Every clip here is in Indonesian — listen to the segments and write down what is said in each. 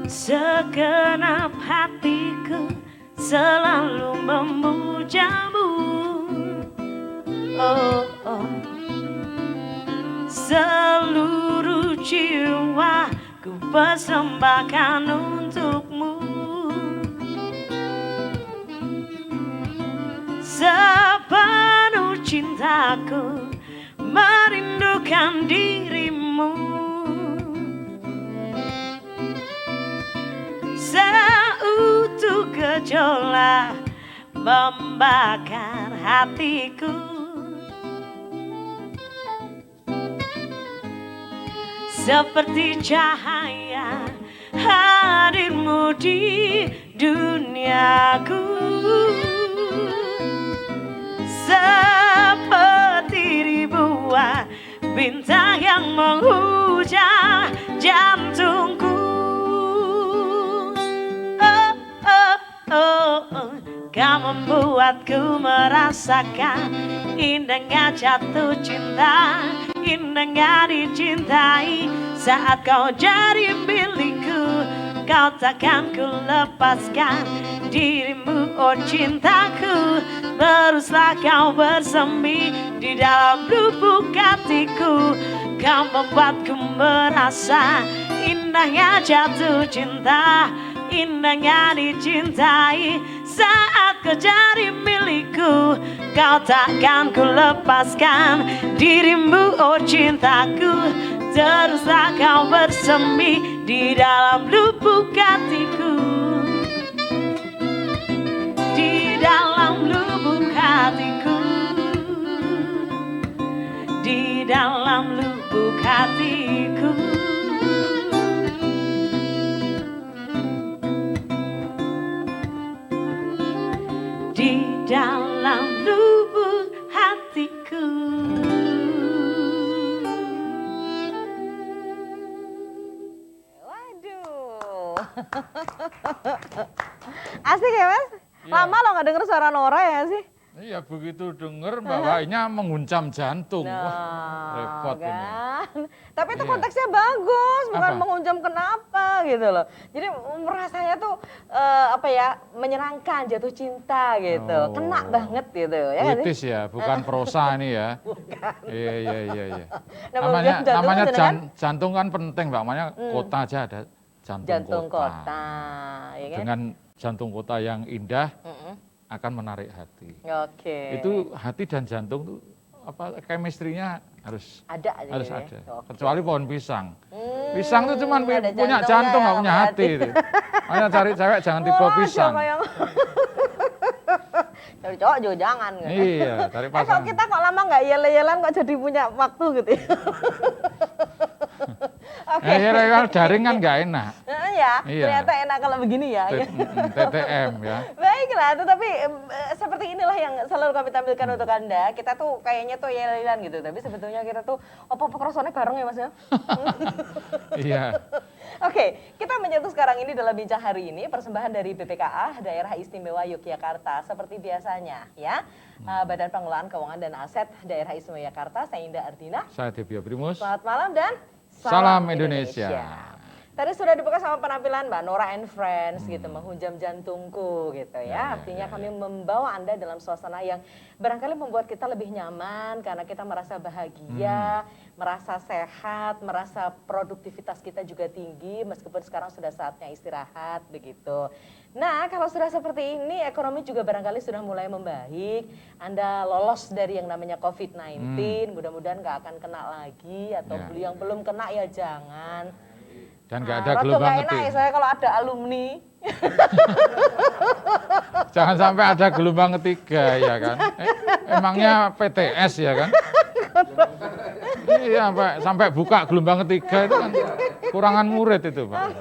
Segenap hatiku selalu memujamu. Oh, oh. Seluruh jiwa ku persembahkan untukmu. Sepenuh cintaku merindukan dirimu. Seutuh gejolak membakar hatiku. Seperti cahaya hadirmu di duniaku. Seperti ribuan bintang yang menghujam jantungku. Oh, oh, oh, oh. Kau membuatku merasakan indahnya jatuh cinta, indahnya dicintai. Saat kau jadi milikku, kau takkan ku lepaskan dirimu, oh cintaku. Teruslah kau bersemi di dalam lubuk hatiku. Kau membuatku merasa indahnya jatuh cinta, indahnya dicintai. Saat kau jadi milikku, kau takkan ku lepaskan dirimu, oh cintaku. Teruslah kau bersemi di dalam lubuk hatiku. Di dalam lubuk hatiku. Di dalam lubuk hatiku. Di dalam lubuk hatiku. Waduh. Asik ya Mas? Ya. Lama lo gak denger suara Nora ya sih? Iya, begitu denger bawahnya menguncam jantung. Wah, repot ini. Kan? Tapi itu Iya. konteksnya bagus, bukan Apa? menguncam kenapa gitu loh. Jadi rasanya tuh apa ya, menyenangkan, jatuh cinta gitu. Oh. Kena banget gitu ya nggak sih? Puitis ya, bukan prosa ini ya. Bukan. Iya, iya, iya, iya. Namanya jantung Namanya bener kan? jantung kan penting, Mbak. Makanya kota aja ada Jantung kota, ya kan? Dengan jantung kota yang indah Mm-mm. akan menarik hati. Oke. Itu hati dan jantung tuh apa chemistry-nya harus ada aja harus ya? ada. Oke. Kecuali pohon pisang. Pisang itu cuma ada punya jantungnya, jantung, nggak nggak punya punya hati. Itu. Makanya cari cewek jangan tipe Wah, pisang. siapa yang... Cari cowok juga jangan. Gitu. Iya, cari Kalau pasangan. kita kok lama nggak yel-yelan kok jadi punya waktu gitu ya? Oke. Kalau daring kan nggak enak. Ya, Iya. ternyata enak kalau begini ya. TTM ya. Baiklah, tetapi seperti inilah yang selalu kami tampilkan untuk Anda. Kita tuh kayaknya tuh yel-yelan gitu, tapi sebetulnya kita tuh apa-apa kerasanya bareng ya Mas ya? Iya. Oke, kita menyatu sekarang ini dalam bincang hari ini persembahan dari BPKA Daerah Istimewa Yogyakarta seperti biasanya ya. Badan Pengelolaan Keuangan dan Aset Daerah Istimewa Yogyakarta, saya Indah Ardina. Saya Devia Primus. Selamat malam dan Salam Indonesia. Tadi sudah dibuka sama penampilan Mbak Nora and Friends gitu, menghujam jantungku gitu ya. Artinya kami membawa Anda dalam suasana yang barangkali membuat kita lebih nyaman karena kita merasa bahagia, merasa sehat, merasa produktivitas kita juga tinggi meskipun sekarang sudah saatnya istirahat begitu. Nah, kalau sudah seperti ini ekonomi juga barangkali sudah mulai membaik. Anda lolos dari yang namanya COVID-19, mudah-mudahan nggak akan kena lagi atau Ya. yang belum kena ya jangan. Dan nggak ada Rada gelombang nggak enak ya ketiga. saya kalau ada alumni. Jangan sampai ada gelombang ketiga ya kan. Emangnya PTS ya kan? Iya, sampai buka gelombang ketiga itu kan kurangan murid itu, Pak.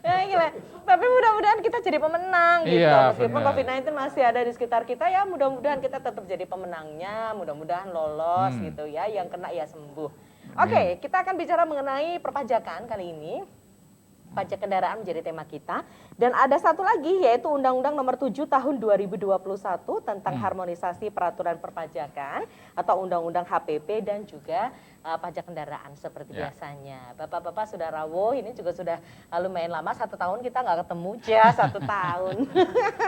Ya, gila. Tapi mudah-mudahan kita jadi pemenang gitu. Iya, Meskipun benar. COVID-19 masih ada di sekitar kita ya mudah-mudahan kita tetap jadi pemenangnya. Mudah-mudahan lolos gitu ya. Yang kena ya sembuh. Oke, kita akan bicara mengenai perpajakan kali ini. pajak kendaraan menjadi tema kita. Dan ada satu lagi yaitu Undang-Undang Nomor 7 Tahun 2021 tentang harmonisasi peraturan perpajakan atau Undang-Undang HPP dan juga pajak kendaraan seperti biasanya. Bapak-bapak sudah rawuh, ini juga sudah lumayan lama, 1 tahun kita nggak ketemu ya, 1 tahun.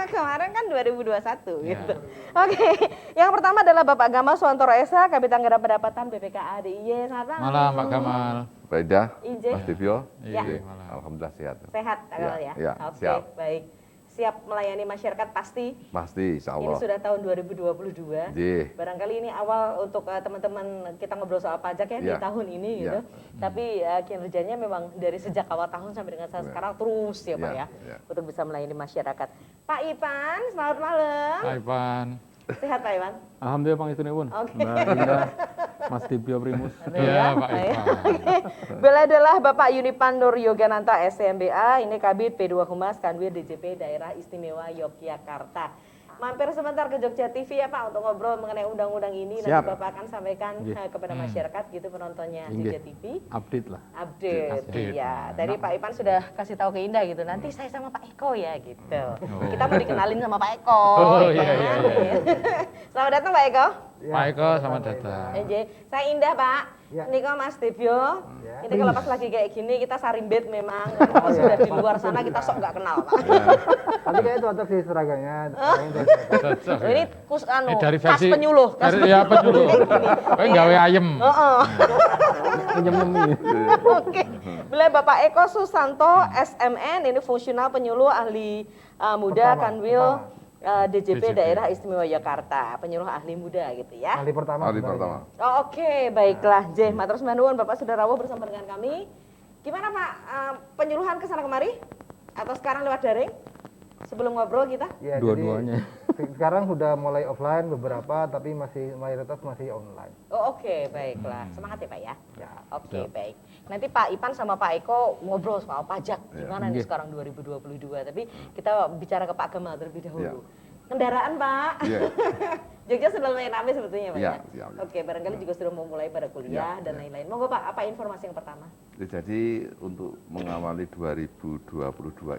Kemarin kan 2021 gitu. Oke, yang pertama adalah Bapak Gamal Suwantoro Esa, Kabid Anggaran Pendapatan BPKA DIY. Selamat malam. Malam Pak Gamal. Pak Ida, Ije. Mas Devio, Ya. alhamdulillah sehat. Sehat Gamal ya? Ya, Oke, siap. baik. Siap melayani masyarakat pasti. Pasti, insya Ini Allah. sudah tahun 2022. Jih. Barangkali ini awal untuk teman-teman kita ngobrol soal pajak ya di Ya. tahun ini gitu. Tapi kinerjanya memang dari sejak awal tahun sampai dengan saat sekarang terus ya Pak ya. Untuk bisa melayani masyarakat. Pak Ipan, selamat malam. Pak Ipan. Sehat Pak Ipan? Alhamdulillah Bang Itunipun. Oke. Mbak Indah, Mas Tibio Primus. Iya Pak Baik. Ipan. Beliau adalah Bapak Yunipan Nur Yogananta SMBA, ini Kabid P2 Humas Kanwil DJP Daerah Istimewa Yogyakarta. Mampir sebentar ke Jogja TV ya Pak untuk ngobrol mengenai undang-undang ini. Nanti Siap. Bapak akan sampaikan kepada masyarakat gitu penontonnya Jogja TV. Update lah. Update. Ya, tadi Pak Ipan sudah kasih tahu ke Indah gitu. Nanti saya sama Pak Eko ya gitu. Kita mau dikenalin sama Pak Eko. Oh, ya iya, kan? iya, Selamat datang Pak Eko. Pak Eko, selamat datang. Saya Indah Pak. Niko Mas Devio. Ini kalau pas lagi kayak gini kita sarimbet memang. Kalau sudah di luar sana kita sok nggak kenal Pak. Tapi kayaknya cocok sih seragamnya. Cocok, Ini ya. Ini dari khas versi penyuluh. Khas ya penyuluh. Kayak gawe ayem. Nyem-nyemi. Oke. Beliau Bapak Eko Susanto SMN, ini fungsional penyuluh ahli muda Kanwil DJP Daerah Istimewa Yogyakarta, penyuluh ahli muda gitu ya. Kali pertama. Hari sebenarnya. pertama. Oh, oke, baiklah. Matur nuwun Bapak sudah rawuh bersama dengan kami. Gimana Pak penyuluhan ke sana kemari? Atau sekarang lewat daring? Sebelum ngobrol kita? Ya, Dua-duanya. jadi sekarang sudah mulai offline beberapa, tapi masih mayoritas masih online. Oh, oke, baiklah. Semangat ya Pak ya. Ya. Oke, baik. Nanti Pak Ipan sama Pak Eko ngobrol soal pajak. Gimana nih Oke. sekarang 2022. Tapi kita bicara ke Pak Gamal terlebih dahulu. Ya. Kendaraan Pak. Iya. Jogja sudah lumayan ramai sebetulnya Pak Iya, ya. siap. Oke, barangkali juga sudah mau mulai pada kuliah dan lain-lain. Monggo Pak, apa informasi yang pertama? Jadi untuk mengawali 2022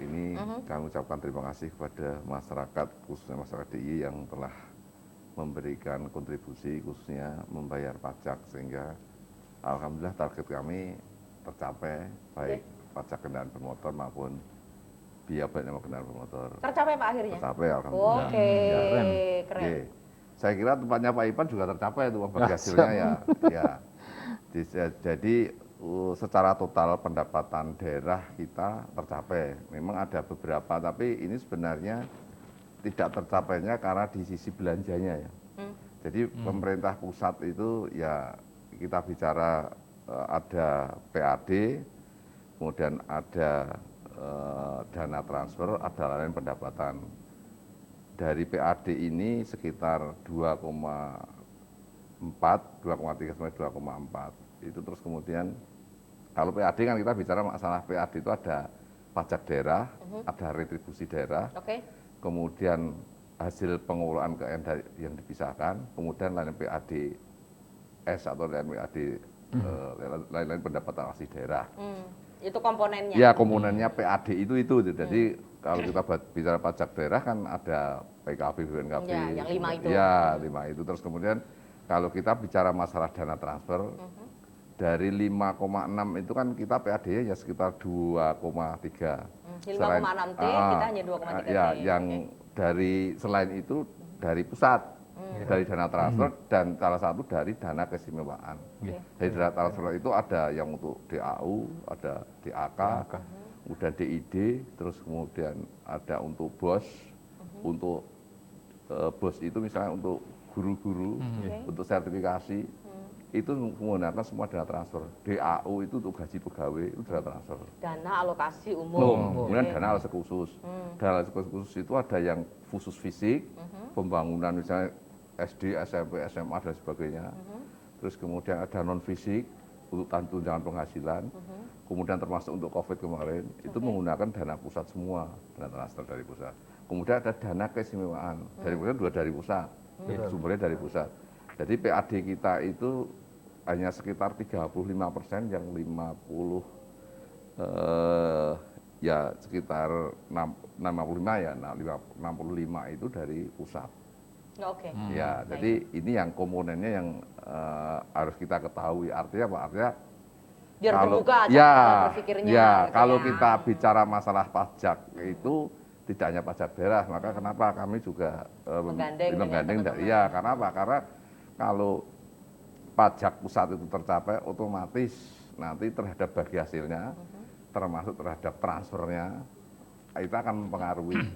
ini kami ucapkan terima kasih kepada masyarakat, khususnya masyarakat DIY yang telah memberikan kontribusi khususnya membayar pajak sehingga alhamdulillah target kami tercapai baik pajak kendaraan bermotor maupun biaya baiknya kendaraan bermotor. Tercapai Pak akhirnya? Tercapai alhamdulillah. Oke, Ya, keren. Iya. Saya kira tempatnya Pak Ipan juga tercapai itu bagi hasilnya ya. Ya. Jadi secara total pendapatan daerah kita tercapai. Memang ada beberapa tapi ini sebenarnya tidak tercapainya karena di sisi belanjanya ya. Jadi pemerintah pusat itu ya kita bicara ada PAD, kemudian ada dana transfer, ada lain pendapatan. Dari PAD ini sekitar 2,3 sampai 2,4. Itu terus kemudian kalau PAD kan kita bicara masalah PAD itu ada pajak daerah, ada retribusi daerah, kemudian hasil pengelolaan KN yang dipisahkan, kemudian lain PAD S atau lain PAD lain-lain pendapatan asli daerah. Itu komponennya? Ya komponennya PAD itu. Jadi kalau kita bicara pajak daerah kan ada PKB, BPNKB. Ya, yang 5 itu. Ya, 5 itu. Terus kemudian kalau kita bicara masalah dana transfer, dari 5,6 itu kan kita PAD-nya ya sekitar 2,3. 5,6 T, kita hanya 2,3 T. Ya, yang dari selain itu dari pusat, dari dana transfer dan salah satu dari dana keistimewaan. Dari dana transfer itu ada yang untuk DAU, ada DAK, kemudian DID, terus kemudian ada untuk BOS, untuk BOS itu misalnya untuk guru-guru, untuk sertifikasi, itu menggunakan semua dana transfer. DAU itu untuk gaji pegawai, itu dana transfer. Dana alokasi umum. Kemudian dana alokasi khusus. Dana alokasi khusus itu ada yang khusus fisik, pembangunan misalnya SD, SMP, SMA dan sebagainya. Terus kemudian ada non fisik untuk tunjangan penghasilan. Kemudian termasuk untuk COVID kemarin itu menggunakan dana pusat semua, dana transfer dari pusat. Kemudian ada dana keistimewaan dari pusat, dua dari pusat, sumbernya dari pusat. Jadi PAD kita itu hanya sekitar 35%, yang ya sekitar 65 ya, 65 itu dari pusat. Oke. Ya, jadi ini yang komponennya yang harus kita ketahui. Artinya apa? Artinya Biar kalau terbuka ya, cara berpikirnya. ya gitu kalau ya. kita bicara masalah pajak itu tidak hanya pajak daerah, maka kenapa kami juga Menggandeng dengan menggandeng teman-teman. ya, karena apa? Karena kalau pajak pusat itu tercapai, otomatis nanti terhadap bagi hasilnya, termasuk terhadap transfernya, itu akan mempengaruhi.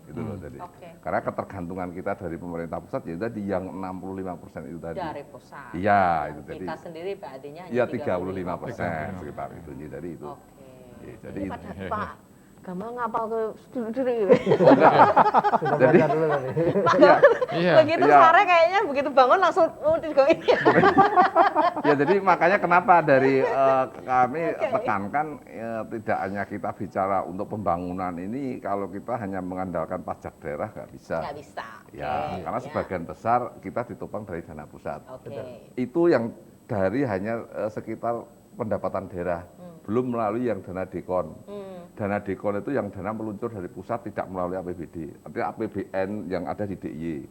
Gitu loh, jadi Oke. karena ketergantungan kita dari pemerintah pusat ya tadi yang 65% itu tadi. Dari pusat. Iya, Dan itu tadi. kita sendiri PAD-nya hanya Iya 35%. 35% sekitar itu. Jadi itu. Oke. Iya, jadi Ini itu. Pak Gamal ngapal ke diri. Sudah Jadi- belajar dulu tadi. Iya. Iya. Begitu Iya. sore kayaknya begitu bangun langsung digoin. Ya jadi makanya kenapa dari kami tekankan tidak hanya kita bicara untuk pembangunan ini, kalau kita hanya mengandalkan pajak daerah nggak bisa. Nggak bisa. Ya, Oke, karena ya. sebagian besar kita ditopang dari dana pusat. Oke. Itu yang dari hanya sekitar pendapatan daerah, belum melalui yang dana dekon. Dana dekon itu yang dana meluncur dari pusat tidak melalui APBD, artinya APBN yang ada di DIY.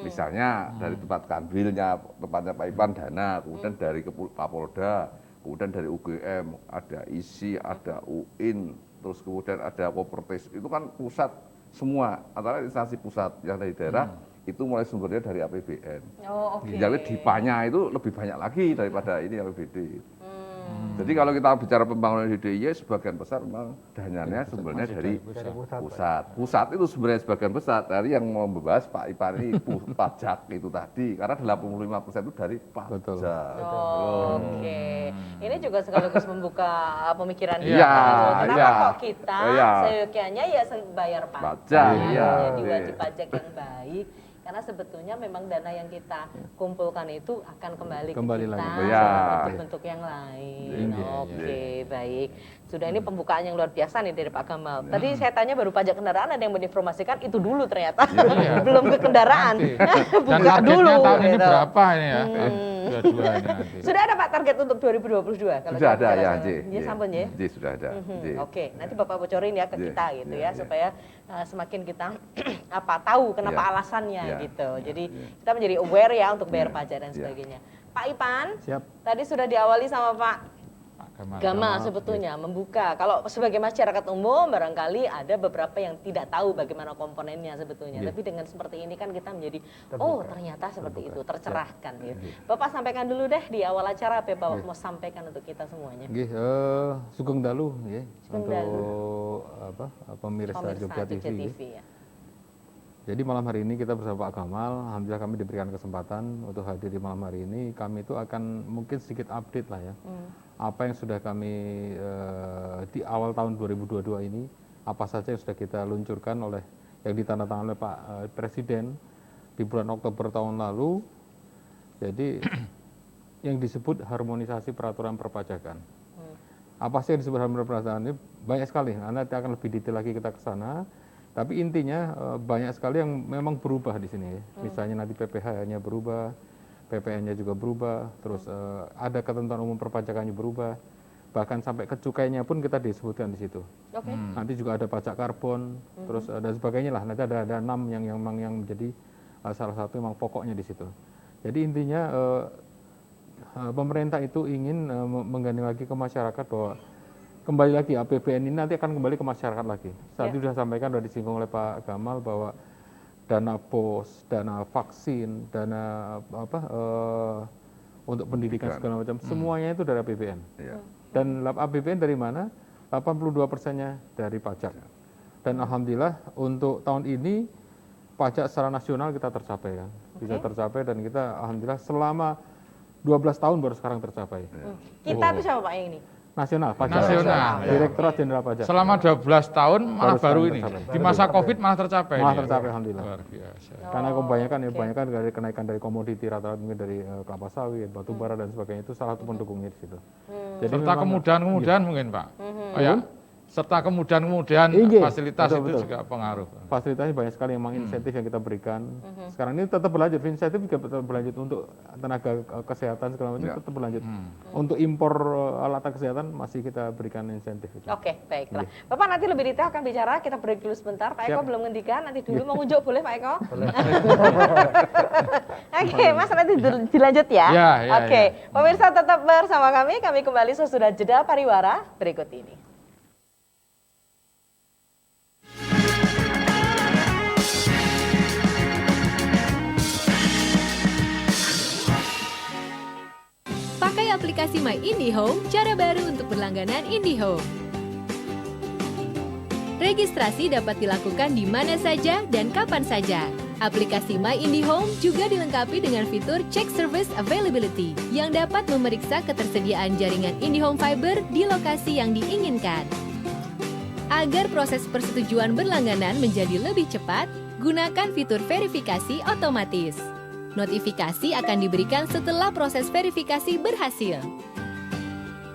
Misalnya dari tempat kanwilnya, tempatnya Pak Ipan dana, kemudian dari Kapolda, kemudian dari UGM, ada ISI, ada UIN, terus kemudian ada Kopertis, itu kan pusat semua, antara instansi pusat yang dari daerah, itu mulai sumbernya dari APBN. Oh, oke. Jadi dipanya itu lebih banyak lagi daripada ini APBD. Jadi kalau kita bicara pembangunan di DIY, sebagian besar memang dananya sumbernya dari pusat. Pusat itu sebenarnya sebagian besar dari yang membahas Pak Ipan ini pajak itu tadi, karena 85% itu dari pajak. Betul. Oke. Ini juga sekaligus membuka pemikiran Iya, kita. Kenapa iya. kok kita Iya. seyogyanya ya bayar pajak, Pajak, iya. jadi wajib pajak yang baik. Karena sebetulnya memang dana yang kita kumpulkan itu akan kembali Kembali ke kita lagi. Iya. dalam bentuk-bentuk yang lain. Iya, Oke, baik. Sudah ini pembukaan yang luar biasa nih dari Pak Gamal. Tadi saya tanya baru pajak kendaraan, ada yang menginformasikan itu dulu ternyata. Iya. Belum ke kendaraan. Nanti. Dan Buka targetnya dulu. tahun ini gitu. berapa ini ya? Dua-dua ini nanti. Sudah ada Pak target untuk 2022? Kalau Sudah kita ada bicara ya, soal- J. Ya, sampun ya. J, sudah ada. J. Oke, nanti Bapak bocorin ya ke Iya, kita gitu iya, ya, iya. supaya semakin kita tahu kenapa Iya. alasannya Iya, gitu. Jadi iya. kita menjadi aware ya untuk bayar Iya, pajak dan iya. sebagainya. Pak Ipan, Siap. tadi sudah diawali sama Pak Gamal. Gamal sebetulnya membuka. Kalau sebagai masyarakat umum barangkali ada beberapa yang tidak tahu bagaimana komponennya sebetulnya. Iya. Tapi dengan seperti ini kan kita menjadi oh ternyata seperti itu, tercerahkan ya. Bapak sampaikan dulu deh di awal acara apa yang Bapak mau sampaikan untuk kita semuanya. Nggih, Sugeng Dalu nggih Sugeng untuk Dalu. pemirsa Jogja TV. nggih. ya. Jadi malam hari ini kita bersama Pak Gamal, alhamdulillah kami diberikan kesempatan untuk hadir di malam hari ini. Kami itu akan mungkin sedikit update lah ya. Apa yang sudah kami di awal tahun 2022 ini, apa saja yang sudah kita luncurkan oleh yang ditandatangani oleh Pak Presiden di bulan Oktober tahun lalu. Jadi yang disebut harmonisasi peraturan perpajakan. Apa sih yang disebut harmonisasi perpajakan ini? Banyak sekali. Nanti akan lebih detail lagi kita ke sana. Tapi intinya banyak sekali yang memang berubah di sini. Misalnya nanti PPh-nya berubah, PPN-nya juga berubah, terus ada ketentuan umum perpajakannya berubah, bahkan sampai ke cukainya pun kita disebutkan di situ. Oke. Nanti juga ada pajak karbon, terus dan sebagainya lah. Nanti ada 6 yang menjadi salah satu memang pokoknya di situ. Jadi intinya pemerintah itu ingin menggandeng lagi ke masyarakat bahwa kembali lagi APBN ini nanti akan kembali ke masyarakat lagi. Tadi sudah sampaikan, sudah disinggung oleh Pak Gamal bahwa dana pos, dana vaksin, dana untuk pendidikan segala macam, semuanya itu dari APBN. Iya. Dan APBN dari mana? 82%-nya dari pajak. Dan alhamdulillah untuk tahun ini pajak secara nasional kita tercapai kan. Bisa tercapai dan kita alhamdulillah selama 12 tahun baru sekarang tercapai. Kita itu siapa Pak yang ini? Nasional, pajak Nasional, ya. Direktorat Jenderal Pajak. Selama 12 tahun malah baru ini. tercapai. Di masa Covid malah tercapai. Malah ini ya. tercapai alhamdulillah. Luar biasa. Karena kebanyakan dari kenaikan dari komoditi rata-rata mungkin dari kelapa sawit, batu bara dan sebagainya itu salah satu pendukungnya di situ. Jadi Serta memang- kemudahan-kemudahan mungkin Pak. Kayak serta kemudahan Iya, fasilitas betul, itu betul. juga pengaruh. Fasilitasnya banyak sekali memang insentif yang kita berikan. Sekarang ini tetap berlanjut, insentif juga tetap berlanjut untuk tenaga kesehatan segala macam Ya. tetap berlanjut. Untuk impor alat kesehatan masih kita berikan insentif itu. Oke, baiklah. Bapak nanti lebih detail akan bicara, kita break dulu sebentar. Pak Eko Siap. belum ngendikan, nanti dulu mau ngunjuk boleh Pak Eko? Oke, Mas nanti dilanjut ya. Ya, ya, Oke, ya. pemirsa tetap bersama kami kembali sesudah jeda pariwara berikut ini. Pakai aplikasi My IndiHome, cara baru untuk berlangganan IndiHome. Registrasi dapat dilakukan di mana saja dan kapan saja. Aplikasi My IndiHome juga dilengkapi dengan fitur Check Service Availability yang dapat memeriksa ketersediaan jaringan IndiHome Fiber di lokasi yang diinginkan. Agar proses persetujuan berlangganan menjadi lebih cepat, gunakan fitur verifikasi otomatis. Notifikasi akan diberikan setelah proses verifikasi berhasil.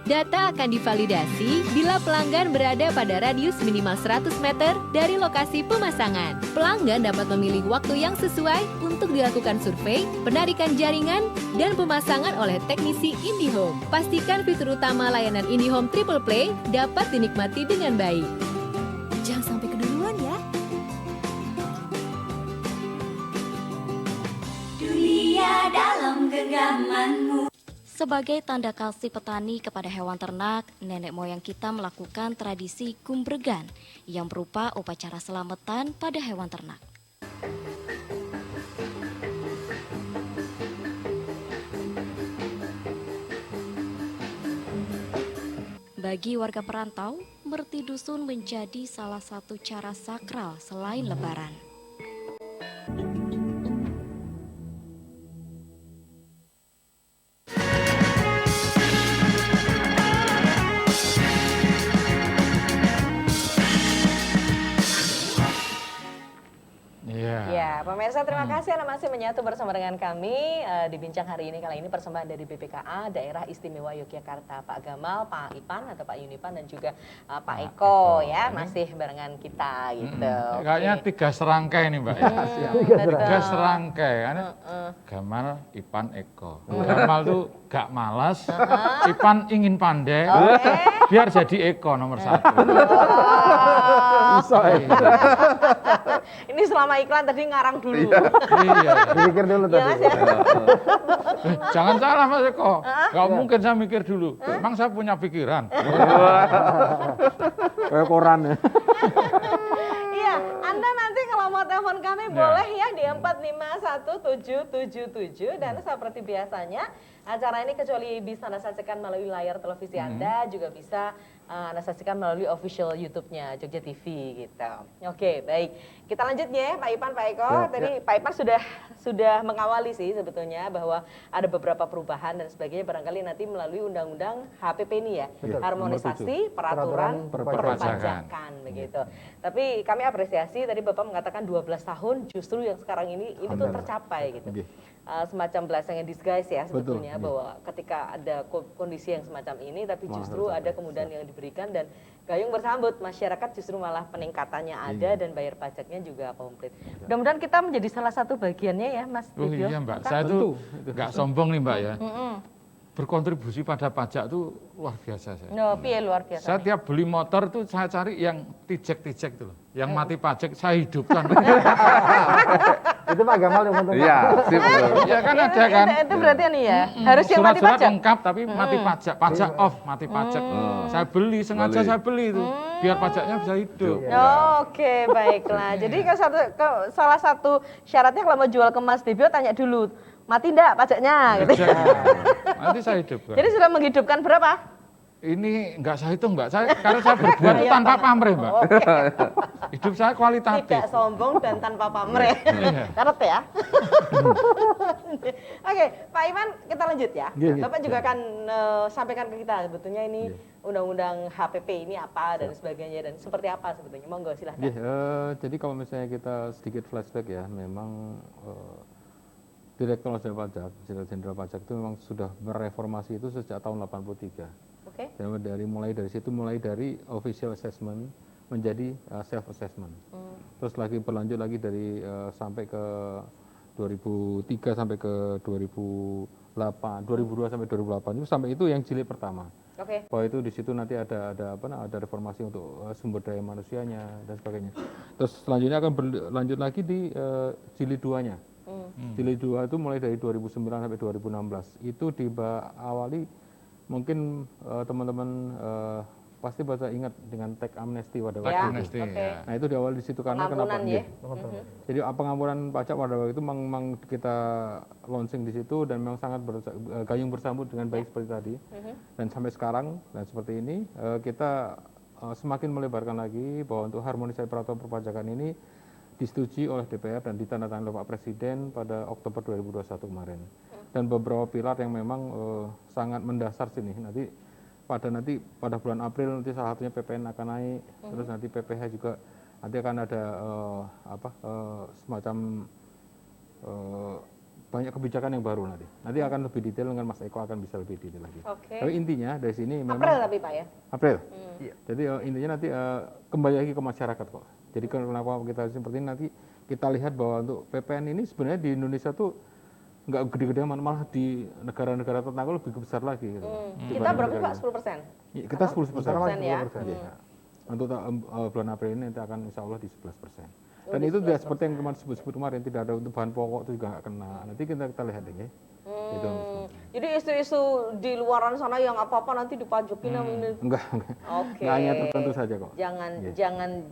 Data akan divalidasi bila pelanggan berada pada radius minimal 100 meter dari lokasi pemasangan. Pelanggan dapat memilih waktu yang sesuai untuk dilakukan survei, penarikan jaringan, dan pemasangan oleh teknisi IndiHome. Pastikan fitur utama layanan IndiHome Triple Play dapat dinikmati dengan baik. Jangan sampai keduluan ya. Dunia dalam genggamanmu. Sebagai tanda kasih petani kepada hewan ternak, nenek moyang kita melakukan tradisi gumbregan yang berupa upacara selamatan pada hewan ternak. Bagi warga perantau, merti dusun menjadi salah satu cara sakral selain lebaran. Iya. Ya, pemirsa terima kasih Anda masih menyatu bersama dengan kami di Bincang hari ini. Kali ini persembahan dari BPKA Daerah Istimewa Yogyakarta, Pak Gamal, Pak Ipan atau Pak Yunipan dan juga Pak Eko ya, masih barengan kita gitu. Kayaknya Oke. 3 serangkai nih Mbak. Betul. 3 serangkai kan. Gamal, Ipan, Eko. Gamal tuh gak malas, Ipan ingin pandai, biar jadi Eko nomor 1. Ini selama iklan tadi ngarang dulu. Iya. Dipikir dulu Iya, tadi. Mas, ya? Jangan salah Mas Eko, gak mungkin saya mikir dulu. Emang saya punya pikiran. Kayak koran ya. Iya, Anda nanti kalau mau telepon kami boleh ya di 451777 dan seperti biasanya acara ini kecuali bisa Anda saksikan melalui layar televisi Anda juga bisa Anda saksikan melalui official YouTube-nya Jogja TV gitu. Oke, baik. Kita lanjut ya Pak Ipan, Pak Eko. Tadi Pak Ipan sudah mengawali sih sebetulnya bahwa ada beberapa perubahan dan sebagainya barangkali nanti melalui undang-undang HPP ini ya. Harmonisasi peraturan perpajakan begitu. Tapi kami apresiasi tadi Bapak mengatakan 12 tahun justru yang sekarang ini tuh tercapai gitu. Semacam blessing in disguise ya sebetulnya bahwa ketika ada kondisi yang semacam ini tapi justru ada kemudahan yang diberikan dan gayung bersambut masyarakat justru malah peningkatannya ada dan bayar pajaknya juga komplit. Mudah-mudahan kita menjadi salah satu bagiannya ya Mas Oh Dibyo. iya Mbak, saya tuh nggak sombong nih Mbak ya. Berkontribusi pada pajak tuh luar biasa saya. No, piye luar biasa. Saya tiap beli motor tuh saya cari yang tijek-tijek tuh loh. Yang mati pajak saya hidupkan. Itu Pak Gamal yang untung. Iya, sip. Ya kan ada kan. Itu berarti nih ya. Harus yang mati Surat-surat pajak. lengkap tapi mati pajak. Pajak off, mati pajak. Saya beli, sengaja saya beli itu. Biar pajaknya bisa hidup. Oke, baiklah. Jadi salah satu syaratnya kalau mau jual ke Mas Dibyo tanya dulu, mati enggak pajaknya gitu. Nanti saya hidupkan. Jadi sudah menghidupkan berapa? Ini enggak saya hitung Mbak, karena saya berbuat itu tanpa pamrih Mbak. Hidup saya kualitatif. Tidak sombong dan tanpa pamrih. Iya. Catat ya. Oke, Pak Iman kita lanjut ya. Bapak juga akan sampaikan ke kita sebetulnya ini undang-undang HPP ini apa dan sebagainya dan seperti apa sebetulnya. Monggo silahkan. Jadi kalau misalnya kita sedikit flashback ya, memang Direktorat Jenderal Pajak itu memang sudah mereformasi itu sejak tahun 83. Oke. Mulai dari situ, mulai dari official assessment menjadi self assessment. Terus lagi berlanjut lagi dari sampai ke 2003 sampai ke 2008, 2002 sampai 2008 itu sampai itu yang jilid pertama. Oke. Bahwa itu di situ nanti ada reformasi untuk sumber daya manusianya dan sebagainya. Terus selanjutnya akan berlanjut lagi di jilid 2-nya. Jilid 2 itu mulai dari 2009 sampai 2016. Itu diawali mungkin teman-teman pasti pada ingat dengan teks amnesti pada waktu itu. Amnesti, ya. Nah itu diawali di situ karena kenapa? Pengampunan ya. Jadi pengampunan pajak pada waktu itu memang kita launching di situ dan memang sangat gayung bersambut dengan baik seperti tadi. Dan sampai sekarang dan seperti ini kita semakin melebarkan lagi bahwa untuk harmonisasi peraturan perpajakan ini disetujui oleh DPR dan ditandatangani oleh Pak Presiden pada Oktober 2021 kemarin. Dan beberapa pilar yang memang sangat mendasar sini. Nanti pada bulan April nanti salah satunya PPN akan naik, terus nanti PPh juga nanti akan ada semacam banyak kebijakan yang baru nanti. Nanti akan lebih detail dengan Mas Eko akan bisa lebih detail lagi. Oke. Tapi intinya dari sini memang April tapi Pak ya. April. Jadi intinya nanti kembali lagi ke masyarakat kok. Jadi kenapa kita seperti ini nanti kita lihat bahwa untuk PPN ini sebenarnya di Indonesia tuh nggak gede-gede amat, malah di negara-negara tetangga lebih besar lagi. Gitu. Kita berapa sih Pak? 10%? Ya, kita 10%. 10% ya. Iya. Untuk bulan April ini nanti akan insya Allah di 11%. Dan itu tidak seperti yang kemarin sebut kemarin, tidak ada untuk bahan pokok itu juga nggak kena. Nanti kita lihat ya. Gitu. Jadi isu-isu di luaran sana yang apa-apa nanti dipajukin ini. Enggak. Oke. Nggak hanya tertentu saja kok.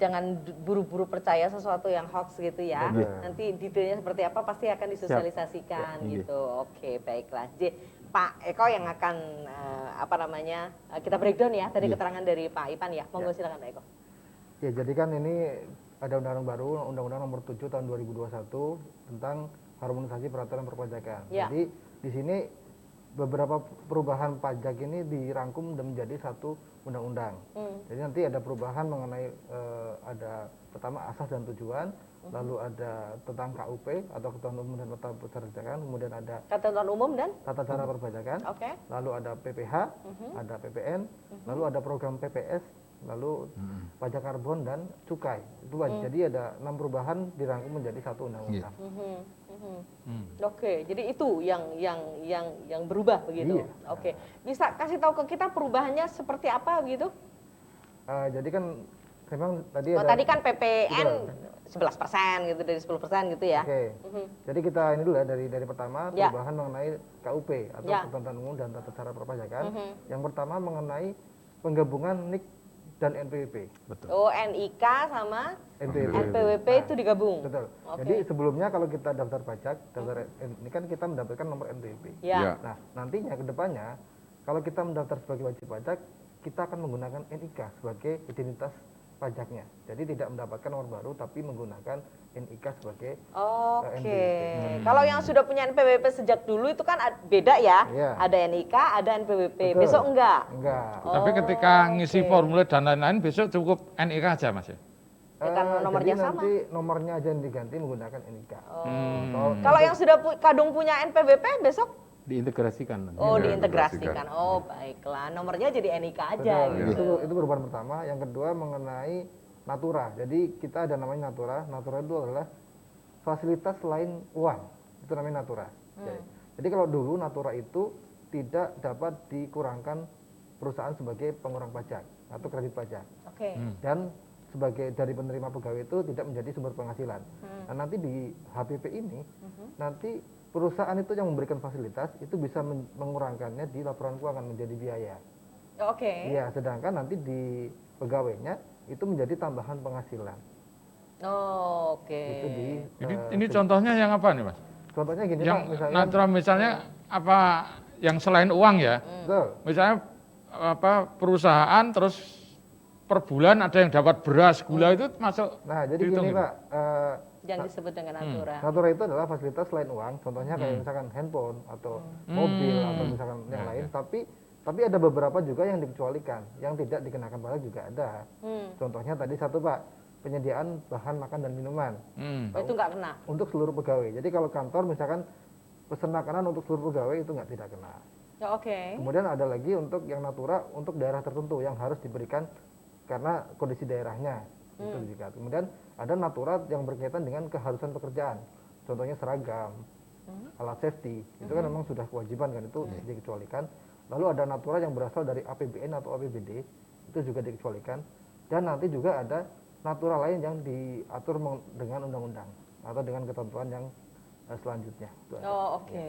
Jangan buru-buru percaya sesuatu yang hoax gitu ya. Nanti detailnya seperti apa pasti akan disosialisasikan gitu. Oke, baiklah. Pak Eko yang akan kita breakdown ya tadi keterangan dari Pak Ipan ya. Monggo silakan Pak Eko. Ya, jadi kan ini ada undang-undang baru, Undang-Undang Nomor 7 Tahun 2021 tentang harmonisasi peraturan perpajakan. Ya. Jadi di sini beberapa perubahan pajak ini dirangkum dan menjadi satu undang-undang. Jadi nanti ada perubahan mengenai ada pertama asas dan tujuan, lalu ada tentang KUP atau ketentuan umum dan tata perpajakan, kemudian ada Ketentuan umum dan tata cara perpajakan, lalu ada PPh, ada PPN, lalu ada program PPS, lalu pajak karbon dan cukai. Itu jadi ada 6 perubahan dirangkum menjadi satu undang-undang. Oke, jadi itu yang berubah begitu. Iya. Oke, bisa kasih tahu ke kita perubahannya seperti apa begitu? Jadi kan memang tadi ada. Tadi kan PPN 11% gitu dari 10% gitu ya. Oke. Jadi kita ini dulu ya dari pertama perubahan mengenai KUP atau ketentuan umum dan tata cara perpajakan. Yang pertama mengenai penggabungan NIK dan NPWP. Betul. Oh, NIK sama NPWP. NPWP itu digabung. Betul. Jadi sebelumnya kalau kita daftar pajak, ini kan kita mendapatkan nomor NPWP. Ya. Nah, nantinya ke depannya kalau kita mendaftar sebagai wajib pajak, kita akan menggunakan NIK sebagai identitas pajaknya. Jadi tidak mendapatkan nomor baru tapi menggunakan NIK sebagai NPWP. Kalau yang sudah punya NPWP sejak dulu itu kan beda ya. Iya. Ada NIK, ada NPWP. Betul. Besok enggak. Enggak. Tapi ketika ngisi formulir dan lain-lain besok cukup NIK aja Mas ya? Nomornya jadi sama. nanti nomornya aja yang diganti menggunakan NIK. Kalau yang sudah kadung punya NPWP besok Diintegrasikan. Oh, diintegrasikan. Oh, baiklah. Nomornya jadi NIK aja gitu. Itu perubahan pertama. Yang kedua mengenai Natura. Jadi kita ada namanya Natura. Natura itu adalah fasilitas selain uang. Itu namanya Natura. Jadi kalau dulu Natura itu tidak dapat dikurangkan perusahaan sebagai pengurang pajak atau kredit pajak. Dan sebagai dari penerima pegawai itu tidak menjadi sumber penghasilan. Nah, nanti di HPP ini nanti perusahaan itu yang memberikan fasilitas itu bisa mengurangannya di laporan keuangan menjadi biaya. Iya, sedangkan nanti di pegawainya itu menjadi tambahan penghasilan. Itu Ini contohnya yang apa nih Mas? Contohnya gini yang Pak, natural misalnya apa yang selain uang ya? Betul. Misalnya perusahaan terus per bulan ada yang dapat beras, gula itu masuk. Nah, jadi gini gitu? Pak, Yang disebut dengan Natura. Natura itu adalah fasilitas selain uang, contohnya kayak misalkan handphone atau mobil atau misalkan yang lain, tapi ada beberapa juga yang dikecualikan, yang tidak dikenakan pajak juga ada. Contohnya tadi satu Pak, penyediaan bahan makan dan minuman. Itu nggak kena. Untuk seluruh pegawai. Jadi kalau kantor misalkan pesen makanan untuk seluruh pegawai itu tidak kena. Oke. Kemudian ada lagi untuk yang natura untuk daerah tertentu yang harus diberikan karena kondisi daerahnya itu juga. Kemudian ada natura yang berkaitan dengan keharusan pekerjaan, contohnya seragam, alat safety, itu kan memang sudah kewajiban kan, itu dikecualikan. Lalu ada natura yang berasal dari APBN atau APBD, itu juga dikecualikan. Dan nanti juga ada natura lain yang diatur dengan undang-undang atau dengan ketentuan yang selanjutnya. Oke.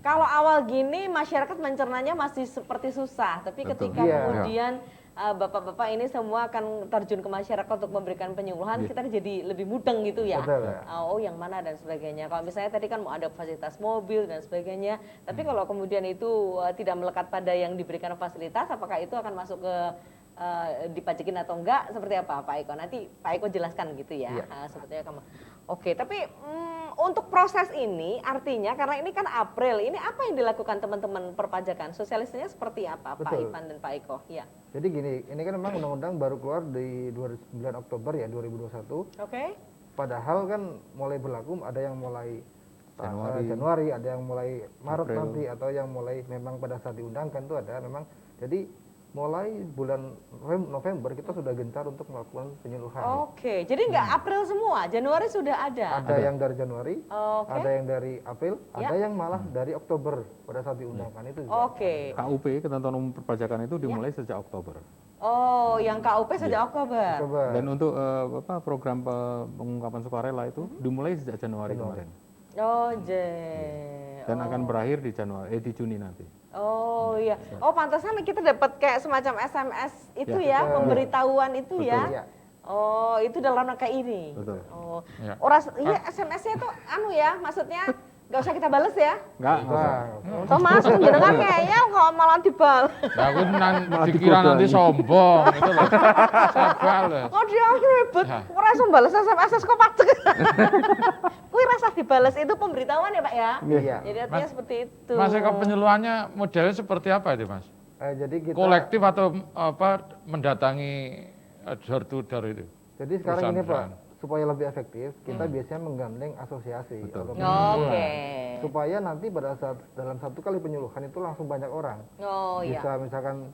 Kalau awal gini masyarakat mencernanya masih seperti susah, tapi ketika kemudian bapak-bapak ini semua akan terjun ke masyarakat untuk memberikan penyuluhan, kita jadi lebih mudeng gitu ya. Betul, ya. Oh, yang mana dan sebagainya. Kalau misalnya tadi kan mau ada fasilitas mobil dan sebagainya, tapi kalau kemudian itu tidak melekat pada yang diberikan fasilitas, apakah itu akan masuk ke dipajakin atau enggak, seperti apa Pak Eko? Nanti Pak Eko jelaskan gitu ya. Sepertinya kamu. Oke, tapi untuk proses ini artinya karena ini kan April, ini apa yang dilakukan teman-teman perpajakan? Sosialisasinya seperti apa Pak Ipan dan Pak Eko? Ya. Jadi gini, ini kan memang undang-undang baru keluar di 9 Oktober ya 2021. Oke. Padahal kan mulai berlaku, ada yang mulai Januari, ada yang mulai Maret April. nanti, atau yang mulai memang pada saat diundangkan itu ada memang. Jadi mulai bulan November kita sudah gencar untuk melakukan penyuluhan. Oke, jadi nggak April semua, Januari sudah ada. Ada yang dari Januari, Oke. ada yang dari April, ada yang malah dari Oktober pada saat diundangkan itu juga. Oke. KUP, Ketentuan Umum Perpajakan itu dimulai sejak Oktober. Oh, yang KUP sejak Oktober. Coba. Dan untuk program pengungkapan sukarela itu dimulai sejak Januari kemarin. Oh, Dan akan berakhir di Juni nanti. Oh iya. Oh, pantasnya kita dapat kayak semacam SMS itu ya, pemberitahuan itu ya. Iya. Oh, itu dalam rangka ini. Betul. Oh. Ya. Iya, SMS-nya itu ya, maksudnya nggak usah kita bales ya. Enggak usah. Toh Mas, jenengan kayaknya kok malah dibales. Nah, aku dikira nanti sombong itu loh. Saya bales. Oh, dia ribet. Ora iso bales SMS kok pacek. Kuwi rasa dibales itu pemberitahuan ya, Pak ya? Iya. Jadi artinya seperti itu. Mas Eko, penyuluhannya modelnya seperti apa itu Mas? Jadi kita Kolektif atau mendatangi door to door itu? Jadi sekarang ini Pak, Perusahaan-perusahaan. supaya lebih efektif, kita biasanya menggandeng asosiasi. atau Oke. penyuluhan. Supaya nanti pada saat dalam satu kali penyuluhan itu langsung banyak orang. Oh iya. Bisa misalkan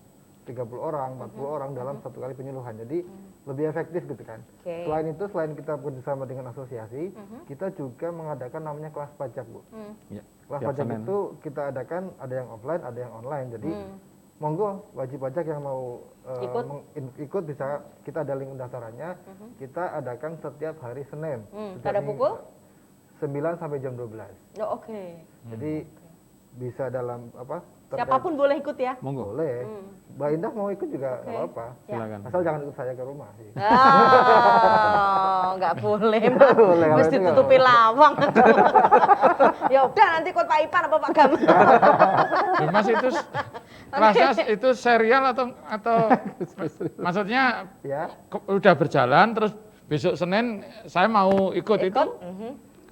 30 orang, 40 orang dalam satu kali penyuluhan. Jadi lebih efektif gitu kan. Oke. Selain itu, selain kita bekerjasama dengan asosiasi, kita juga mengadakan namanya kelas pajak, Bu. Ya, Kelas tiap pajak Senin. itu kita adakan, ada yang offline, ada yang online. Jadi monggo wajib pajak yang mau ikut bisa, kita ada link pendaftarannya. Kita adakan setiap hari Senin. Pada pukul? 9 sampai jam 12. Oh, oke. Jadi bisa dalam Siapapun boleh ikut ya. Monggo. boleh. Mbak Indah mau ikut juga nggak apa-apa. Silakan. Asal jangan ikut saya ke rumah sih. Nggak boleh, Mas. boleh, kalau Mesti itu nggak tutupi lawang. Ya udah nanti ikut Pak Ipan apa Pak Gamal. Loh, Mas itu kelasnya itu serial atau maksudnya Ya, udah berjalan terus besok Senin saya mau ikut. Itu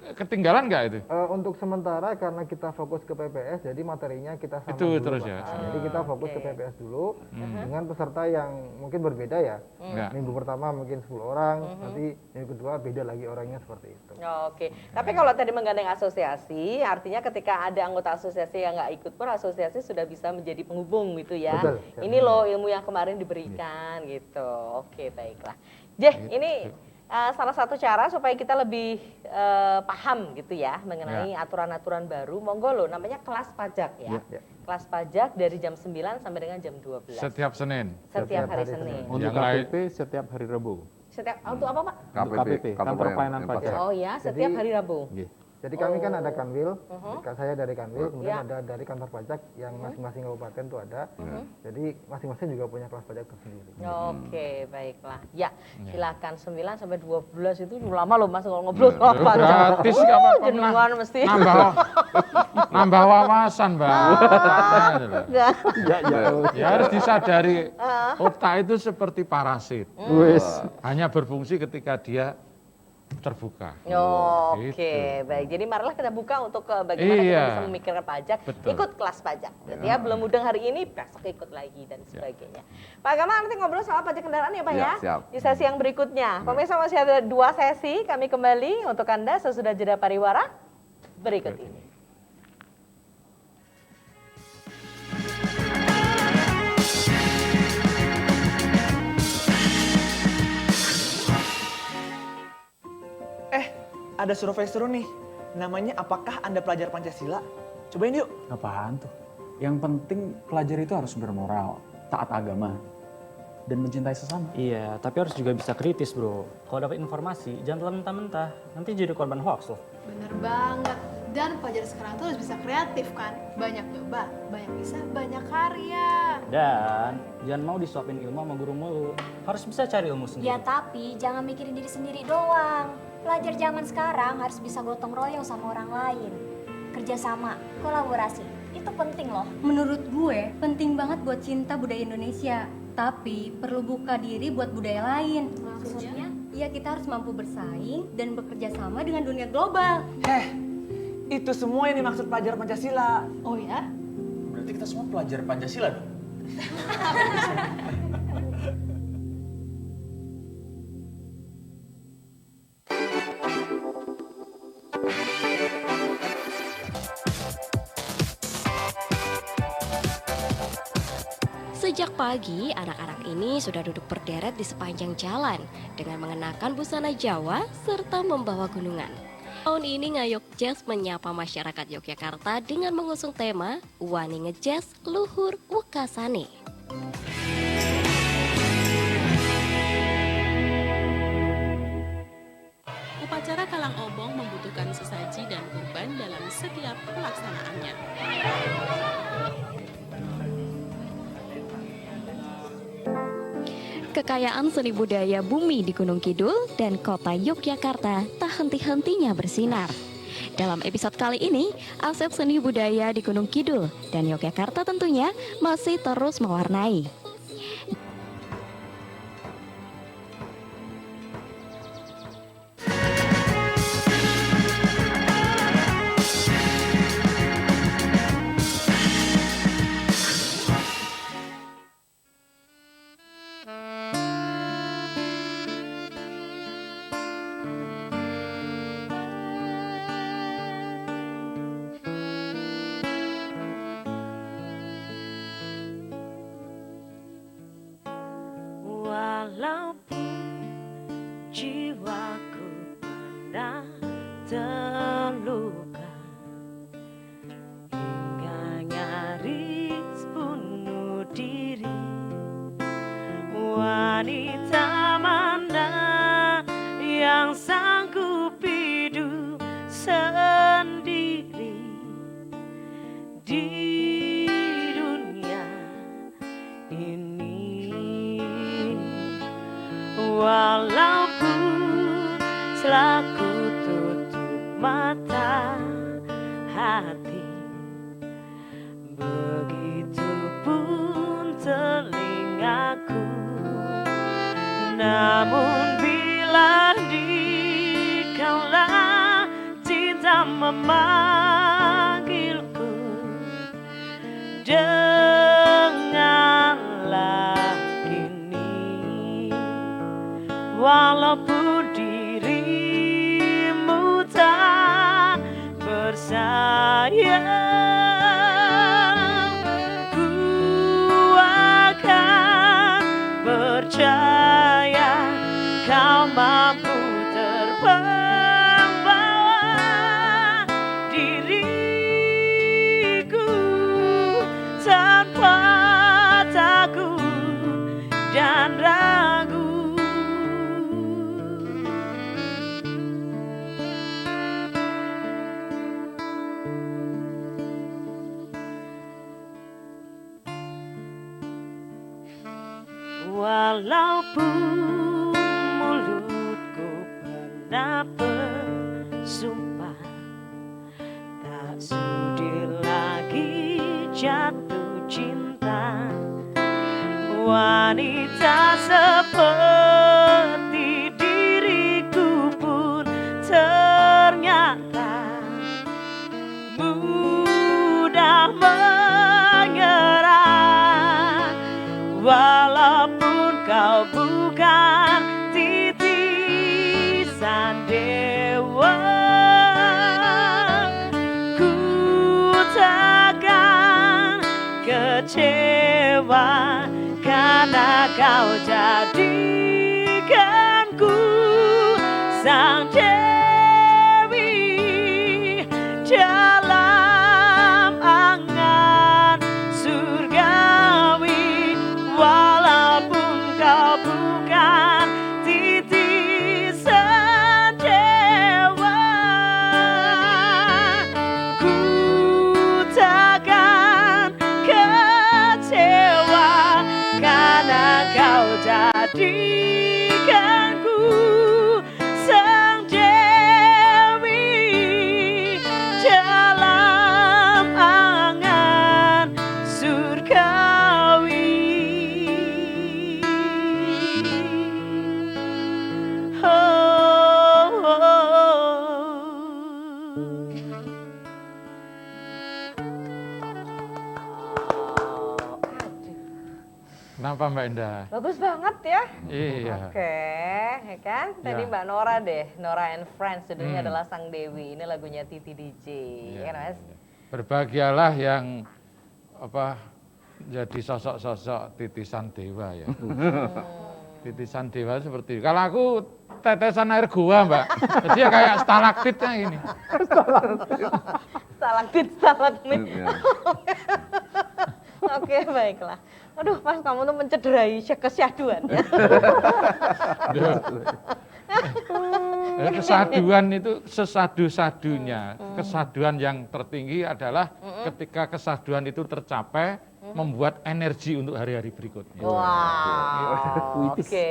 ketinggalan nggak itu? untuk sementara karena kita fokus ke PPS, jadi materinya kita sama Itu dulu, terus Pak. ya. Jadi kita fokus ke PPS dulu dengan peserta yang mungkin berbeda ya. Ya. Minggu pertama mungkin 10 orang, nanti minggu kedua beda lagi orangnya seperti itu. Oke, tapi kalau tadi menggandeng asosiasi, artinya ketika ada anggota asosiasi yang nggak ikut pun asosiasi sudah bisa menjadi penghubung gitu ya. Betul. Ini loh ilmu yang kemarin diberikan gitu. Oke, baiklah. Ini salah satu cara supaya kita lebih paham gitu ya mengenai aturan-aturan baru. Monggo loh, namanya kelas pajak ya. Ya. Kelas pajak dari jam 9 sampai dengan jam 12. Setiap Senin. Setiap hari hari Senin. Untuk Yang lain- KPP setiap hari Rabu. Setiap untuk apa, Pak? Untuk KPP, Kantor Pelayanan Pajak. Oh ya, setiap hari Rabu. Nggih. Jadi kami kan ada Kanwil, saya dari Kanwil, kemudian Ya. ada dari kantor pajak yang masing-masing kabupaten tuh ada. Jadi masing-masing juga punya kelas pajak tersendiri. Oke, baiklah. Ya, silakan 9 sampai 12 itu lama loh Mas kalau ngobrol soal pajak. Gratis nggak apa-apa. Jenengan mesti. Nambah wawasan, Mbak. Enggak. Ya harus disadari otak itu seperti parasit. Wes. Hanya berfungsi ketika dia terbuka. Oke, baik. Jadi marilah kita buka untuk bagaimana kita bisa memikirkan pajak. Betul. Ikut kelas pajak. Berarti ya belum mudeng hari ini, besok ikut lagi dan sebagainya. Pak Gamal nanti ngobrol soal pajak kendaraan ya Pak ya? Siap. Di sesi yang berikutnya. Pemirsa masih ada 2 sesi, kami kembali untuk Anda sesudah jeda pariwara berikut ini. ada survei seru nih. Namanya apakah Anda pelajar Pancasila? Cobain yuk. Apaan tuh? Yang penting pelajar itu harus bermoral, taat agama, dan mencintai sesama. Iya, tapi harus juga bisa kritis bro. Kalau dapat informasi, jangan telan mentah-mentah. Nanti jadi korban hoax loh. Bener banget. Dan pelajar sekarang tuh harus bisa kreatif kan. Banyak nyoba, banyak bisa, banyak karya. Dan jangan mau disuapin ilmu sama guru mulu. Harus bisa cari ilmu sendiri. Ya tapi jangan mikirin diri sendiri doang. Pelajar zaman sekarang harus bisa gotong royong sama orang lain. Kerjasama, kolaborasi, itu penting loh. Menurut gue penting banget buat cinta budaya Indonesia. Tapi perlu buka diri buat budaya lain. Maksudnya? Ya kita harus mampu bersaing dan bekerja sama dengan dunia global. Itu semua yang dimaksud pelajar Pancasila. Oh ya? Berarti kita semua pelajar Pancasila dong? Sejak pagi, anak-anak ini sudah duduk berderet di sepanjang jalan dengan mengenakan busana Jawa serta membawa gunungan. Tahun ini Ngayog Jazz menyapa masyarakat Yogyakarta dengan mengusung tema Wani Ngejazz Luhur Wekasane. Upacara Kalang Obong membutuhkan sesaji dan kurban dalam setiap pelaksanaannya. Kekayaan seni budaya bumi di Gunung Kidul dan kota Yogyakarta tak henti-hentinya bersinar. Dalam episode kali ini, aset seni budaya di Gunung Kidul dan Yogyakarta tentunya masih terus mewarnai. Walaupun jiwaku pernah terluka hingga nyaris bunuh diri, wanita mana yang sanggup hidup sendiri di dunia ini? Walaupun telah ku tutup mata hati, begitupun telingaku, namun bila dikala cinta memanggilku, dengarlah walaupun dirimu tak bersayang, ku akan percaya kau mampu terbang bawa diriku tanpa takut dan ragu. Walaupun mulutku pernah bersumpah tak sudi lagi jatuh cinta, wanita seperti diriku pun ternyata mudah menyerah. Walaupun kau bukan titisan dewa, ku takkan kecewa karena kau jadikanku sang dewa. mandikanku sang Dewi dalam angan surgawi. Kenapa Mbak Indah? Bagus banget ya. Iya. Oke, ya kan? Tadi Ya. Mbak Nora deh, Nora and Friends, judulnya adalah Sang Dewi. Ini lagunya Titi DJ, Iya, kan Mas? Berbahagialah yang jadi sosok-sosok titisan dewa ya. Titisan dewa seperti kalau aku tetesan air gua Mbak, jadi ya kayak stalaktitnya ini. Stalaktit. Oke, baiklah. Aduh, Mas, kamu tuh mencederai kesyahduan ya. Kesaduan itu sesadu-sadunya. Kesaduan yang tertinggi adalah ketika kesaduan itu tercapai, membuat energi untuk hari-hari berikutnya. Wow, oke.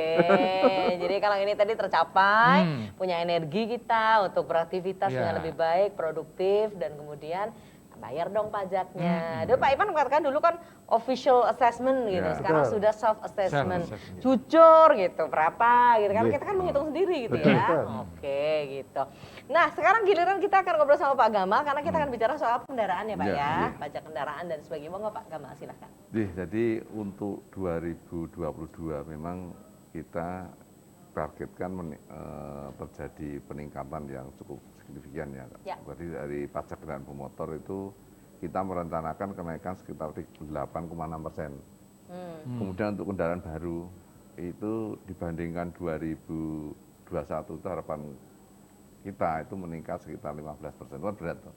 Jadi kalau ini tadi tercapai, punya energi kita untuk beraktivitas Ya. dengan lebih baik, produktif, dan kemudian bayar dong pajaknya. Dulu Pak Ipan mengatakan dulu kan official assessment gitu, Ya. sekarang Betul. sudah self assessment, Self-assessment. jujur gitu, berapa gitu, karena Iya. kita kan menghitung sendiri gitu Betul. ya. Betul. Oke gitu. Nah sekarang giliran kita akan ngobrol sama Pak Gamal karena kita akan bicara soal kendaraan ya Pak Ya, ya, iya. pajak kendaraan dan sebagainya. Monggo Pak Gamal silahkan. Jadi untuk 2022 memang kita targetkan terjadi peningkatan yang cukup signifikan ya. Ya. Jadi dari pajak kendaraan bermotor itu kita merencanakan kenaikan sekitar 8,6%. Kemudian untuk kendaraan baru itu dibandingkan 2021 itu harapan kita itu meningkat sekitar 15%. Itu kan berat tuh.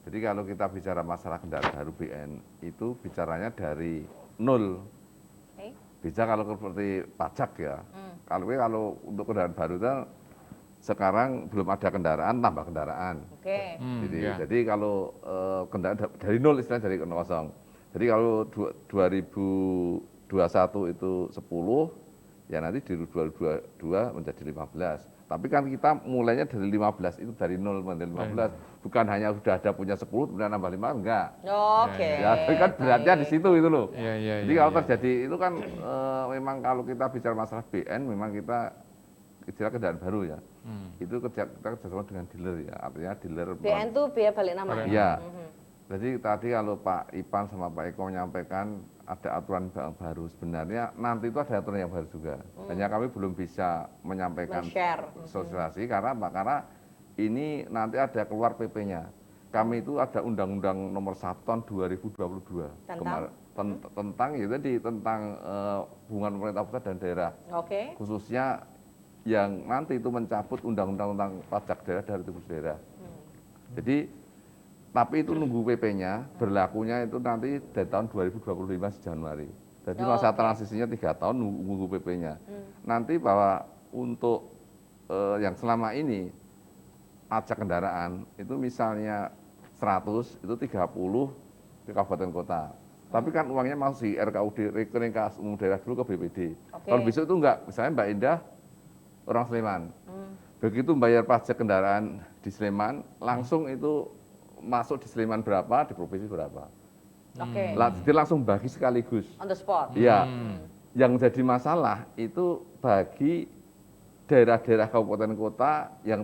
Jadi kalau kita bicara masalah kendaraan baru BN itu bicaranya dari nol. Bisa kalau seperti pajak ya. Kalau untuk kendaraan baru itu sekarang belum ada kendaraan, tambah kendaraan. Oke. Jadi kalau kendaraan dari nol istilahnya dari kosong. Jadi kalau 2021 itu 10, ya nanti di 2022 menjadi 15. Tapi kan kita mulainya dari 15, itu dari nol menjadi 15. Bukan hanya sudah ada punya 10, kemudian nambah 5, enggak. Oke. Ya, tapi kan beratnya di situ itu loh. Iya, Jadi kalau terjadi itu kan memang kalau kita bicara masalah BN, memang kita istilah kendaraan baru ya. Itu kita kerjasama dengan dealer ya. Artinya dealer. BN tuh biaya balik nama. Iya. Jadi tadi kalau Pak Ipan sama Pak Eko menyampaikan ada aturan baru, sebenarnya nanti itu ada aturan yang baru juga. Hanya kami belum bisa menyampaikan Men-share. sosialisasi karena apa? Karena ini nanti ada keluar PP-nya. Kami itu ada Undang-Undang Nomor 1 Tahun 2022 tentang ya tadi tentang hubungan pemerintah pusat dan daerah. Oke. Khususnya yang nanti itu mencabut undang-undang tentang pajak daerah dari tubuh daerah. Jadi, tapi itu nunggu PP-nya, berlakunya itu nanti dari tahun 2025 Januari. Jadi masa transisinya 3 tahun nunggu PP-nya. Nanti bahwa untuk yang selama ini pajak kendaraan itu misalnya 100 itu 30 ke kabupaten kota. Tapi kan uangnya masih RKUD, rekening kas umum daerah dulu ke BPD. Kalau besok itu enggak, misalnya Mbak Indah orang Sleman. Begitu bayar pajak kendaraan di Sleman, langsung itu masuk di Sleman berapa, di provinsi berapa. Oke. Jadi langsung bagi sekaligus. On the spot. Iya. Yang jadi masalah itu bagi daerah-daerah kabupaten kota yang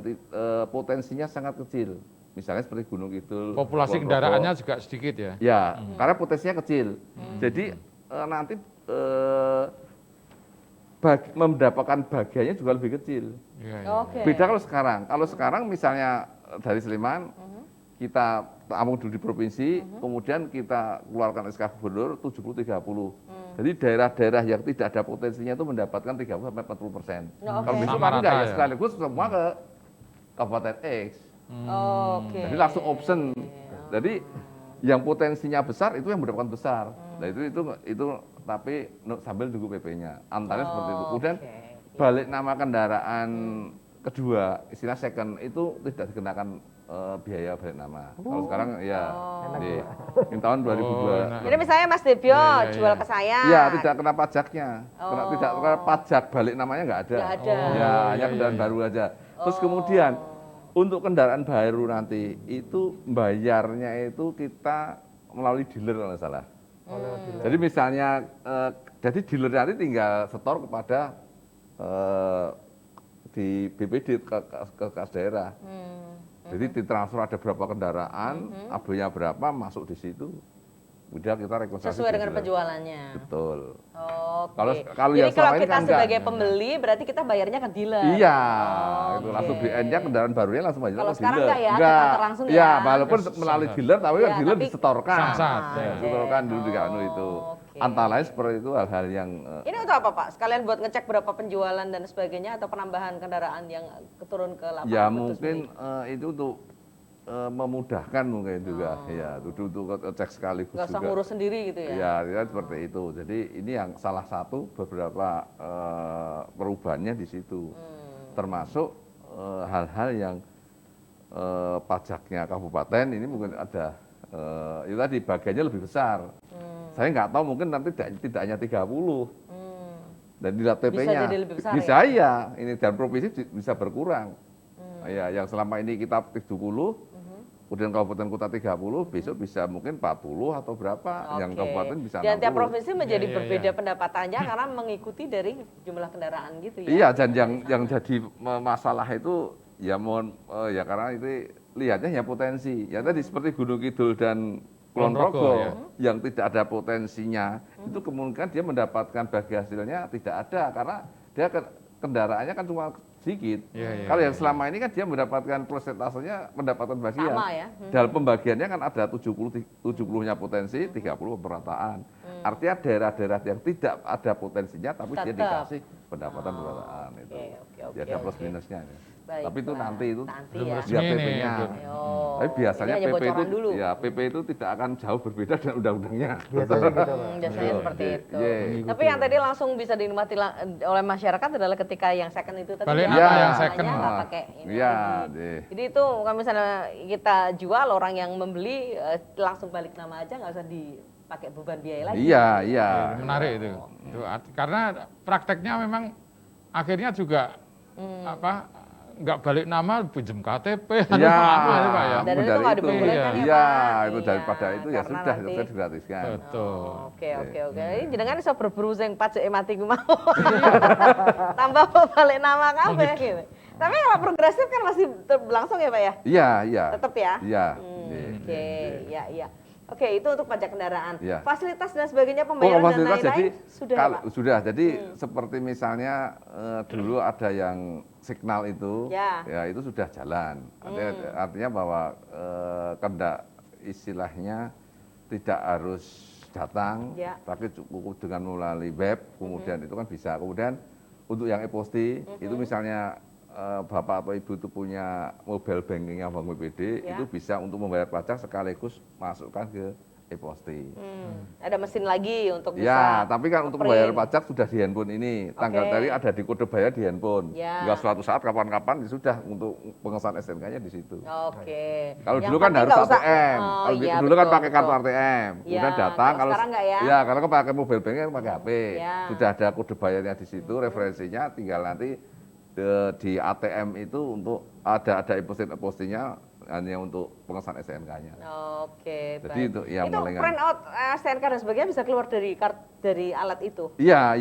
potensinya sangat kecil. Misalnya seperti Gunung Kidul. Populasi Kulon kendaraannya Progo. juga sedikit ya. Ya, karena potensinya kecil. Jadi nanti mendapatkan bagiannya juga lebih kecil. Oke. Beda kalau sekarang. Kalau sekarang misalnya dari Sleman, kita tampung dulu di provinsi, kemudian kita keluarkan SK Gubernur 70-30. Jadi daerah-daerah yang tidak ada potensinya itu mendapatkan 30-40%. Kalau besok kan enggak ya, sekaligus semua ke Kabupaten X. Jadi langsung option. Jadi yang potensinya besar itu yang mendapatkan besar. Nah itu tapi sambil nunggu PP-nya. Antaranya seperti itu. Kemudian balik nama kendaraan kedua, istilah second itu tidak dikenakan biaya balik nama. Kalau sekarang ya di tahun 2002. Jadi misalnya Mas Debyo jual ke saya. Iya, tidak kena pajaknya. Tidak kena pajak balik namanya nggak ada. Nggak ada. Ya, hanya kendaraan baru aja. Terus kemudian untuk kendaraan baru nanti itu bayarnya itu kita melalui dealer kalau nggak salah. Jadi misalnya, jadi dealer nanti tinggal setor kepada di BPD ke kas daerah. Jadi ditransfer ada berapa kendaraan, AB-nya berapa, masuk di situ. Udah kita rekonstruksi. Sesuai dengan penjualannya. Betul. Oke. Kalau jadi yang kalau selama ini kita kan sebagai pembeli berarti kita bayarnya ke dealer. Iya, itu langsung BN-nya kendaraan barunya langsung bayar ke dealer. Kalau sekarang enggak ya, kita antar langsung ya. Iya, walaupun melalui dealer tapi Ya, dealer tapi disetorkan. samsat. Disetorkan dulu di Kanu itu. Antara lain seperti itu hal-hal yang Ini untuk apa Pak? Sekalian buat ngecek berapa penjualan dan sebagainya atau penambahan kendaraan yang turun ke lapangan? ya mungkin itu untuk memudahkan mungkin juga ya untuk cek sekaligus Nggak usah juga. ngurus sendiri gitu ya? Ya seperti itu. Jadi ini yang salah satu beberapa perubahannya di situ. Termasuk hal-hal yang pajaknya kabupaten ini mungkin ada itu tadi bagiannya lebih besar. Saya nggak tahu mungkin nanti tidak hanya 30. Dan dilihat PP-nya. Bisa jadi lebih besar bisa ya? Ini dan provinsi bisa berkurang. Ya, yang selama ini kita 70, kemudian kabupaten kota 30, besok bisa mungkin 40 atau berapa, yang kabupaten bisa 60. Dan tiap provinsi menjadi berbeda pendapatannya karena mengikuti dari jumlah kendaraan gitu ya? Iya, dan yang jadi masalah itu ya mohon ya karena itu lihatnya ya potensi. Ya tadi seperti Gunung Kidul dan Kulon Progo yang tidak ada potensinya, itu kemungkinan dia mendapatkan bagi hasilnya tidak ada karena dia kendaraannya kan cuma sedikit. Kalau yang selama ini kan dia mendapatkan persentasenya mendapatkan bagian. Sama ya. Dalam pembagiannya kan ada 70-nya potensi, 30 pemerataan. Artinya daerah-daerah yang tidak ada potensinya tapi dia dikasih pendapatan pemerataan itu. Dia ada plus minusnya. Baik, tapi itu nanti itu ya. dia PP-nya. Tapi biasanya Ini PP itu dulu. ya PP itu tidak akan jauh berbeda dengan undang-undangnya. Biasanya gitu. Biasanya seperti itu. Tapi yang tadi langsung bisa dinikmati oleh masyarakat adalah ketika yang second itu tadi. Balik ya, nama yang second. nggak pakai ini Iya, lagi. Jadi itu kalau misalnya kita jual, orang yang membeli langsung balik nama aja, nggak usah dipakai beban biaya lagi. Iya. Menarik itu. Karena prakteknya memang akhirnya juga apa nggak balik nama, pinjam KTP, ya, Pak ya. Dan itu nggak diperbolehkan ya, Iya, Pak? itu daripada itu ya karena sudah nanti- bisa digratiskan. Betul. Oke. Ini jenengan bisa berburu sing pajak mati ku mau. Tambah balik nama kabeh gitu. Tapi kalau progresif kan masih berlangsung ya, Pak ya? Iya. Tetap ya? Iya. Oke, iya. Oke, itu untuk pajak kendaraan. Iya. Fasilitas dan sebagainya, pembayaran dan fasilitas lain-lain sudah ya, Pak? Sudah. Jadi seperti misalnya dulu ada yang signal itu, ya itu sudah jalan. Artinya bahwa istilahnya tidak harus datang, tapi cukup dengan melalui web, kemudian itu kan bisa. Kemudian untuk yang e-posti, itu misalnya Bapak atau Ibu itu punya mobile banking yang Bank BPD, itu bisa untuk membayar pajak sekaligus masukkan ke e-posti. Ada mesin lagi untuk bisa. Ya, tapi kan untuk membayar pajak sudah di handphone ini. Tanggal tadi ada di kode bayar di handphone. Enggak suatu saat kapan-kapan sudah untuk pengesahan STNK-nya di situ. Oke. Kalau dulu kan harus ATM. Kalau dulu kan pakai kartu ATM. Kemudian datang kalau sekarang enggak ya? Ya, kalau pakai mobile banking pakai HP. Ya. Sudah ada kode bayarnya di situ, referensinya tinggal nanti di ATM itu untuk ada e-postinya hanya untuk pengesahan STNK-nya. Oke, Jadi baik. itu yang itu paling print out STNK dan sebagainya bisa keluar dari alat itu. Iya.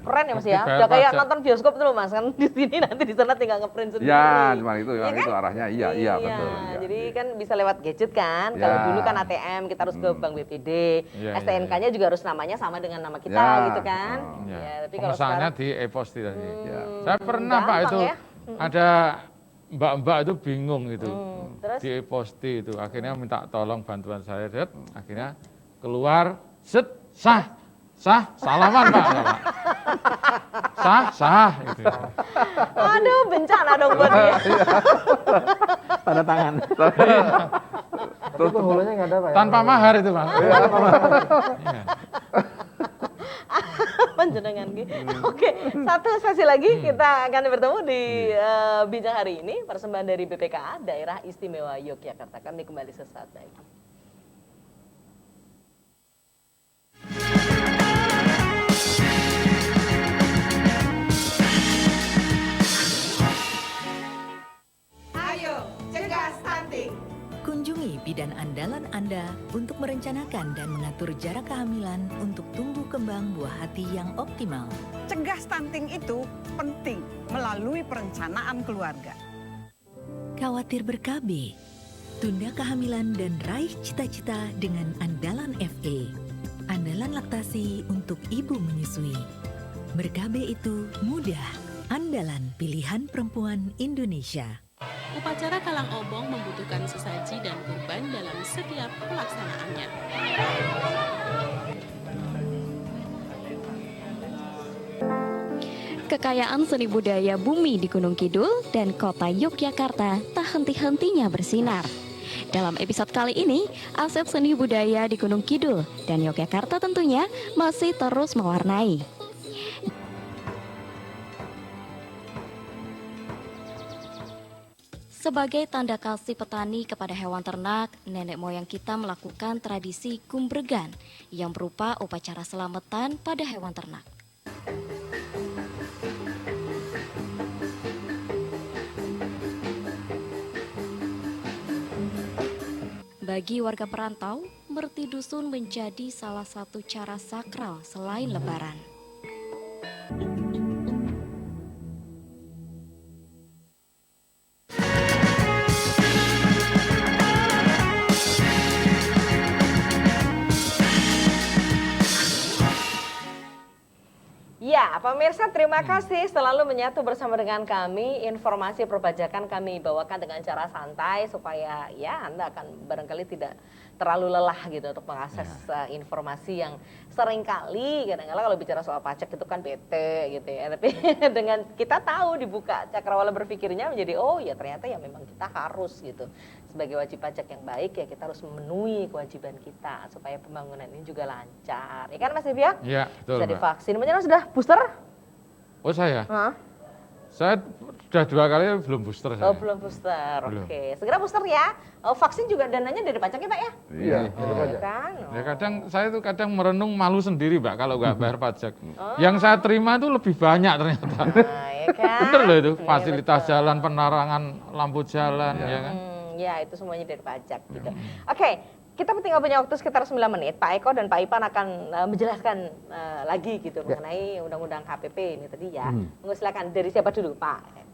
Keren ya Mas ya. Bayar Udah kayak pajak. nonton bioskop tuh loh Mas, kan di sini nanti di sana tinggal ngeprint sendiri. Ya, cuma itu, Iya itu kan? arahnya. Iya, betul. Iya. Jadi kan bisa lewat gadget kan. Ya. Kalau dulu kan ATM kita harus ke Bank BPD. Iya, STNK-nya juga harus namanya sama dengan nama kita Ya. gitu kan. Ya. Ya, tapi kalau Pengesahannya sekarang di e-posti tadi. Saya pernah Pak gampang itu ya. ada mbak-mbak itu bingung itu terus? di e-posti itu. Akhirnya minta tolong bantuan saya, akhirnya keluar salaman Pak. Sah gitu. Aduh, bencana dong buat dia. Tanda tangan. Tapi penghulunya nggak ada Pak ya? Tanpa mahar itu Pak. Iya. panjenengan ki. Oke, satu sesi lagi kita akan bertemu di bincang hari ini persembahan dari BPKA Daerah Istimewa Yogyakarta. Kami kembali sesaat lagi. Ayo, cegah stunting. Kunjungi bidan andalan Anda untuk merencanakan dan mengatur jarak kehamilan untuk tumbuh kembang buah hati yang optimal. Cegah stunting itu penting melalui perencanaan keluarga. Khawatir ber-KB? Tunda kehamilan dan raih cita-cita dengan andalan FE. Andalan laktasi untuk ibu menyusui. Ber-KB itu mudah. Andalan pilihan perempuan Indonesia. Upacara Kalang Obong membutuhkan sesaji dan kurban dalam setiap pelaksanaannya. Kekayaan seni budaya bumi di Gunung Kidul dan kota Yogyakarta tak henti-hentinya bersinar. Dalam episode kali ini, aset seni budaya di Gunung Kidul dan Yogyakarta tentunya masih terus mewarnai. Sebagai tanda kasih petani kepada hewan ternak, nenek moyang kita melakukan tradisi gumbregan yang berupa upacara selamatan pada hewan ternak. Bagi warga perantau, merti dusun menjadi salah satu cara sakral selain lebaran. Ya, pemirsa terima kasih selalu menyatu bersama dengan kami. Informasi perpajakan kami bawakan dengan cara santai supaya ya Anda akan barangkali tidak terlalu lelah gitu untuk mengakses informasi yang seringkali kadang-kadang kalau bicara soal pajak itu kan bete gitu ya. Tapi dengan kita tahu dibuka cakrawala berpikirnya menjadi oh ya ternyata ya memang kita harus gitu. Sebagai wajib pajak yang baik ya kita harus memenuhi kewajiban kita supaya pembangunan ini juga lancar. Ya kan Mas Divya? Iya, betul. Bisa divaksin. Menjelang sudah booster? Oh saya? Hah? Saya sudah 2 kali belum booster saya. Oh belum booster, Belum. oke. Segera booster ya. Vaksin juga dananya dari pajak ya Pak ya? Iya, Iya kan? Ya kadang saya tuh kadang merenung malu sendiri Mbak kalau nggak bayar pajak. Yang saya terima itu lebih banyak ternyata. Ya kan? Bener loh itu, Iya, fasilitas jalan, penerangan lampu jalan, ya kan? Ya itu semuanya dari pajak gitu. Oke, kita tinggal punya waktu sekitar 9 menit. Pak Eko dan Pak Ipan akan menjelaskan lagi gitu mengenai undang-undang HPP ini tadi ya. Silakan dari siapa dulu Pak?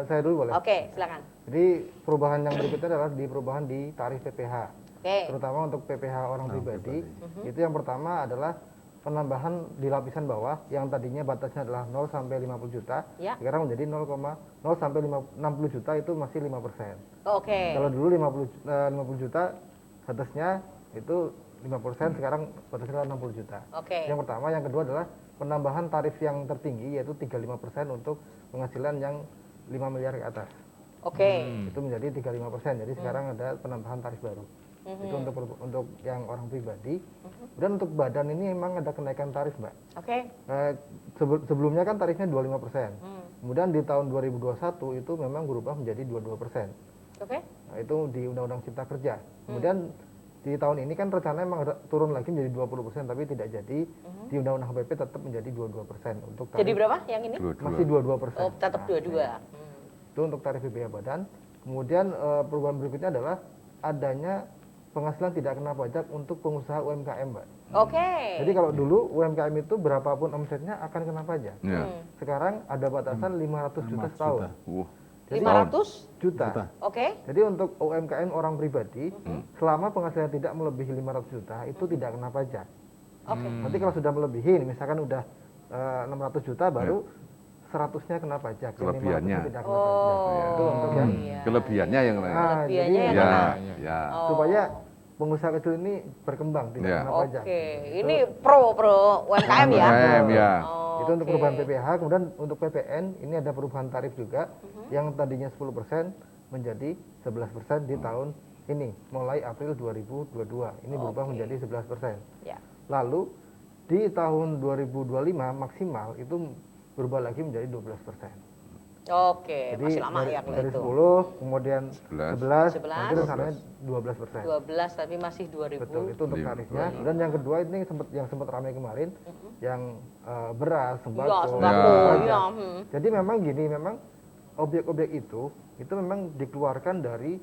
Saya dulu boleh. Oke, silakan. Jadi perubahan yang berikutnya adalah perubahan di tarif PPh. Oke. Terutama untuk PPh orang pribadi. Itu yang pertama adalah penambahan di lapisan bawah yang tadinya batasnya adalah 0 sampai 50 juta, sekarang menjadi 0 sampai 60 juta itu masih 5%. Oke. Kalau dulu 50 juta batasnya itu 5%, sekarang batasnya 60 juta. Oke. Yang pertama, yang kedua adalah penambahan tarif yang tertinggi yaitu 35% untuk penghasilan yang 5 miliar ke atas. Oke. Itu menjadi 35%. Jadi sekarang ada penambahan tarif baru. Itu untuk yang orang pribadi. Dan untuk badan ini memang ada kenaikan tarif, Mbak. Oke. Sebelumnya kan tarifnya 25%. Kemudian di tahun 2021 itu memang berubah menjadi 22%. Oke. Nah, itu di Undang-Undang Cipta Kerja. Kemudian di tahun ini kan rencananya memang turun lagi menjadi 20%, tapi tidak jadi. Di Undang-Undang HPP tetap menjadi 22% untuk tarif. Jadi berapa yang ini? Masih 22%. Oh, tetap 22. Itu untuk tarif BPH badan. Kemudian perubahan berikutnya adalah adanya penghasilan tidak kena pajak untuk pengusaha UMKM, Mbak. Oke. Jadi kalau dulu UMKM itu berapapun omsetnya akan kena pajak. Sekarang ada batasan 500 juta setahun. Jadi 500 juta. Oke. Jadi untuk UMKM orang pribadi, selama penghasilan tidak melebihi 500 juta itu tidak kena pajak. Oke. Nanti kalau sudah melebihi, misalkan udah 600 juta baru 100-nya kena pajak. Kelebihannya. Yang 500-nya tidak kena pajak. Itu untuk yang Kelebihannya yang lain. Kelebihannya yang ya. Supaya pengusaha kecil ini berkembang tidak kena pajak. Oke, ini pro UMKM ya. UMKM ya. Itu untuk perubahan PPh. Kemudian untuk PPN ini ada perubahan tarif juga yang tadinya 10% menjadi 11% di tahun ini mulai April 2022. Ini berubah menjadi 11%. Ya. Lalu di tahun 2025 maksimal itu berubah lagi menjadi 12%. Oke, Jadi masih lama ya kalau dari itu. 10, kemudian 11, 11, nanti rencananya 12%. 12 tapi masih 2000. Betul, itu untuk tarifnya. Dan yang kedua ini yang sempat ramai kemarin, yang beras, sembako. Ya, sembako, ya. Jadi memang gini, memang objek-objek itu memang dikeluarkan dari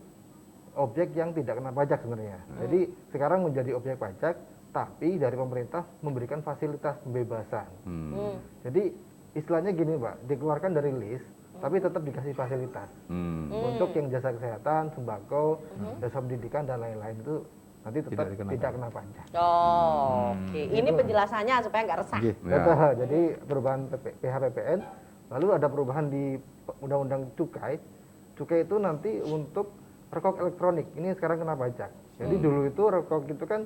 objek yang tidak kena pajak sebenarnya. Jadi sekarang menjadi objek pajak, tapi dari pemerintah memberikan fasilitas pembebasan. Jadi istilahnya gini Pak, dikeluarkan dari list, tapi tetap dikasih fasilitas. Untuk yang jasa kesehatan, sembako, jasa pendidikan dan lain-lain itu nanti tetap tidak kena pajak. Oh, oke. Ini penjelasannya supaya nggak resah. Betul. Jadi perubahan PHPPN, lalu ada perubahan di Undang-Undang Cukai. Cukai itu nanti untuk rekok elektronik. Ini sekarang kena pajak. Jadi dulu itu rekok itu kan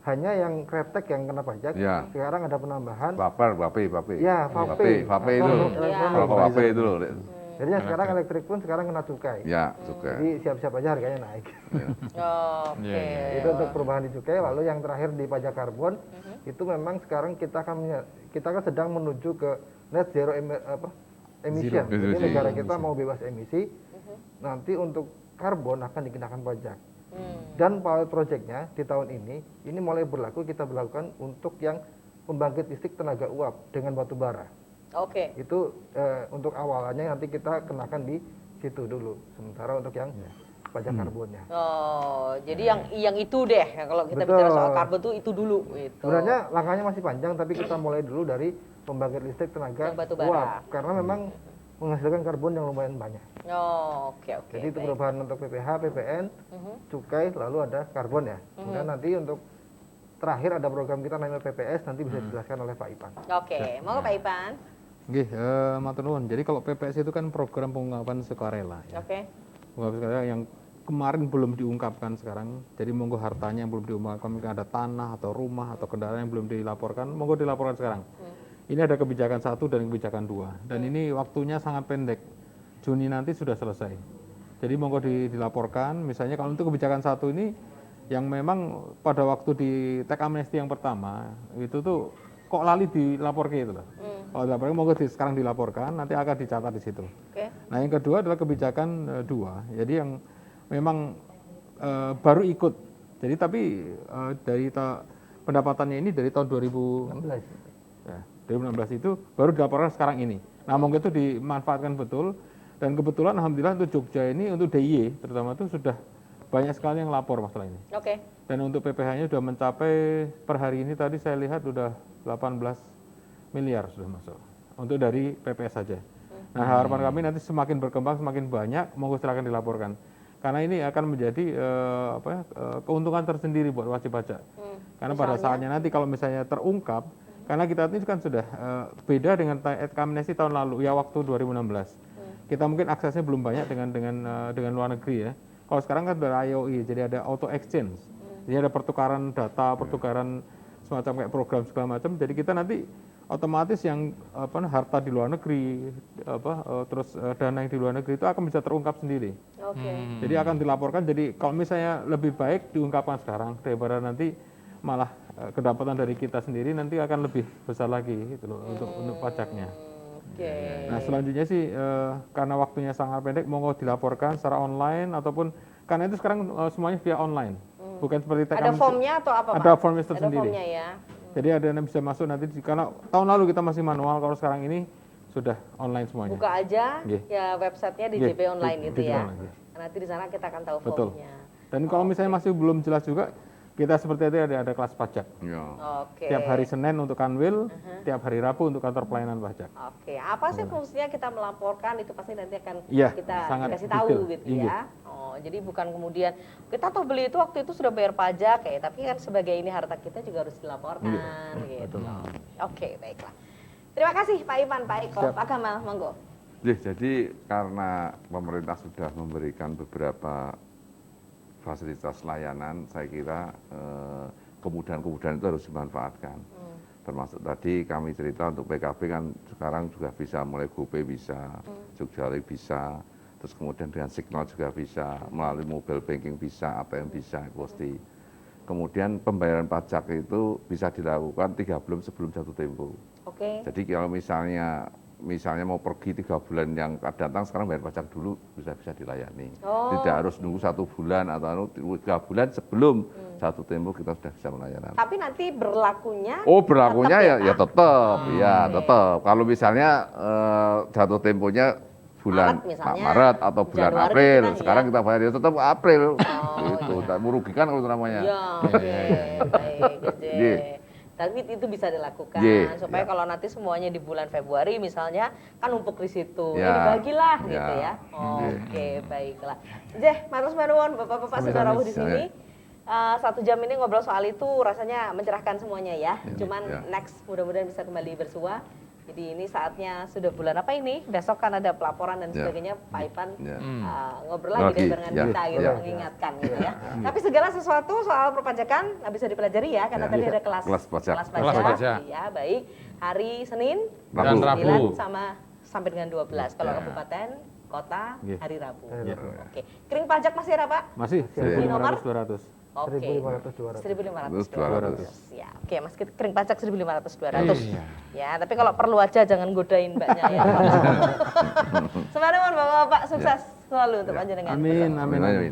hanya yang kretek yang kena pajak. Ya. Sekarang ada penambahan. Vape. Ya, vape. Vape itu. Vape itu loh. Jadi yang sekarang elektrik pun sekarang kena cukai. Ya, cukai. Jadi siap-siap aja harganya naik. Oke. Itu untuk perubahan di cukai. Lalu yang terakhir di pajak karbon itu memang sekarang kita kan sedang menuju ke net zero emission. Jadi negara kita mau bebas emisi. Nanti untuk karbon akan dikenakan pajak. Dan pilot projectnya di tahun ini mulai berlaku, kita berlakukan untuk yang pembangkit listrik tenaga uap dengan batu bara. Oke. Itu untuk awalnya nanti kita kenakan di situ dulu. Sementara untuk yang pajak karbonnya. Oh, jadi yang itu deh. Kalau kita bicara soal karbon itu dulu. Gitu. Sebenarnya langkahnya masih panjang, tapi kita mulai dulu dari pembangkit listrik tenaga batu bara. uap. Karena memang menghasilkan karbon yang lumayan banyak. Oh, oke. Jadi itu perubahan untuk PPH, PPN, cukai, lalu ada karbon ya. Kemudian nanti untuk terakhir ada program kita namanya PPS, nanti bisa dijelaskan oleh Pak Ipan. Oke, mau Pak Ipan? Nggih, matur nuwun. Jadi kalau PPS itu kan program pengungkapan sukarela ya. Oke. Pengungkapan sukarela yang kemarin belum diungkapkan sekarang. Jadi monggo hartanya yang belum diungkapkan, mungkin ada tanah atau rumah atau kendaraan yang belum dilaporkan, monggo dilaporkan sekarang. Ini ada kebijakan 1 dan kebijakan 2. Dan ini waktunya sangat pendek. Juni nanti sudah selesai. Jadi monggo dilaporkan. Misalnya kalau untuk kebijakan 1 ini yang memang pada waktu di teks amnesti yang pertama itu tuh kok lali dilaporkan itu loh. Kalau dilaporkan monggo sekarang dilaporkan, nanti akan dicatat di situ. Nah yang kedua adalah kebijakan 2. Jadi yang memang baru ikut. Jadi tapi dari pendapatannya ini dari tahun 2016. Ya, 2016 itu baru dilaporkan sekarang ini. Nah monggo itu dimanfaatkan betul. Dan kebetulan alhamdulillah untuk Jogja ini untuk DIY terutama itu sudah banyak sekali yang lapor masalah ini. Oke. Dan untuk PPH-nya sudah mencapai per hari ini tadi saya lihat sudah 18 miliar sudah masuk. Untuk dari PPS saja. Nah harapan kami nanti semakin berkembang semakin banyak, monggo silakan dilaporkan. Karena ini akan menjadi keuntungan tersendiri buat wajib pajak. Karena pada saatnya nanti kalau misalnya terungkap, karena kita ini kan sudah beda dengan teks amnesti tahun lalu ya waktu 2016. Kita mungkin aksesnya belum banyak dengan luar negeri ya. Kalau sekarang kan ada IOI, jadi ada auto exchange. Jadi ada pertukaran data, pertukaran semacam kayak program segala macam. Jadi kita nanti otomatis yang harta di luar negeri, terus dana yang di luar negeri itu akan bisa terungkap sendiri. Jadi akan dilaporkan. Jadi kalau misalnya lebih baik diungkapkan sekarang daripada nanti malah kedapatan dari kita sendiri nanti akan lebih besar lagi gitu loh untuk pajaknya. Nah selanjutnya sih karena waktunya sangat pendek, monggo dilaporkan secara online ataupun karena itu sekarang semuanya via online, bukan seperti teks ada formnya atau apa Pak? Ada formnya tersendiri. Ada formnya ya. Jadi ada yang bisa masuk nanti karena tahun lalu kita masih manual, kalau sekarang ini sudah online semuanya. Buka aja ya websitenya di JP Online itu ya. Nanti di sana kita akan tahu formnya. Dan kalau misalnya masih belum jelas juga, kita seperti itu ada kelas pajak. Tiap hari Senin untuk Kanwil, tiap hari Rabu untuk kantor pelayanan pajak. Apa sih fungsinya kita melaporkan itu pasti nanti akan kita kasih tahu gitu ya. Jadi bukan kemudian kita tuh beli itu waktu itu sudah bayar pajak tapi kan sebagai ini harta kita juga harus dilaporkan gitu. Oke, baiklah. Terima kasih Pak Ipan, Pak Eko, Pak Kamal, monggo. Jadi karena pemerintah sudah memberikan beberapa fasilitas layanan, saya kira kemudahan-kemudahan itu harus dimanfaatkan. Termasuk tadi kami cerita untuk PKB kan sekarang juga bisa, mulai GoPay bisa, Jogjalik bisa, terus kemudian dengan Signal juga bisa, melalui mobile banking bisa, ATM bisa, pasti. kemudian pembayaran pajak itu bisa dilakukan 3 bulan sebelum jatuh tempo. Oke. Jadi kalau misalnya mau pergi 3 bulan yang datang, sekarang bayar pajak dulu bisa dilayani. Tidak harus nunggu 1 bulan atau 3 bulan sebelum jatuh tempo kita sudah bisa melayani. Tapi nanti berlakunya? Berlakunya tetap, tetap. Kalau misalnya jatuh temponya bulan Maret atau bulan Januari April, sekarang kita bayar tetap April. Itu merugikan kalau namanya. Baik. Tapi itu bisa dilakukan supaya kalau nanti semuanya di bulan Februari misalnya kan numpuk di situ, dibagilah gitu ya. Oke, baiklah. Matur nuwun Bapak-bapak sudah rawuh di sini. 1 jam ini ngobrol soal itu rasanya mencerahkan semuanya ya. Cuman next mudah-mudahan bisa kembali bersua. Jadi ini saatnya sudah bulan apa ini? Besok kan ada pelaporan dan sebagainya. Pak Ipan ngobrol lagi dengan kita gitu, mengingatkan gitu ya. Tapi segala sesuatu soal perpajakan bisa dipelajari ya, karena tadi ada kelas pajak. Ya, baik. Hari Senin, dan Rabu sampai dengan 12. Kalau kabupaten, kota, hari Rabu. Oke. Kering pajak masih ada Pak? Masih. 1.500-200. Oke. 1.500-200. Ya, oke Mas, kering pajak 1.500-200. Ya, tapi kalau perlu aja jangan godain Mbaknya ya. Semoga Bapak-bapak sukses selalu untuk panjenengan. Amin.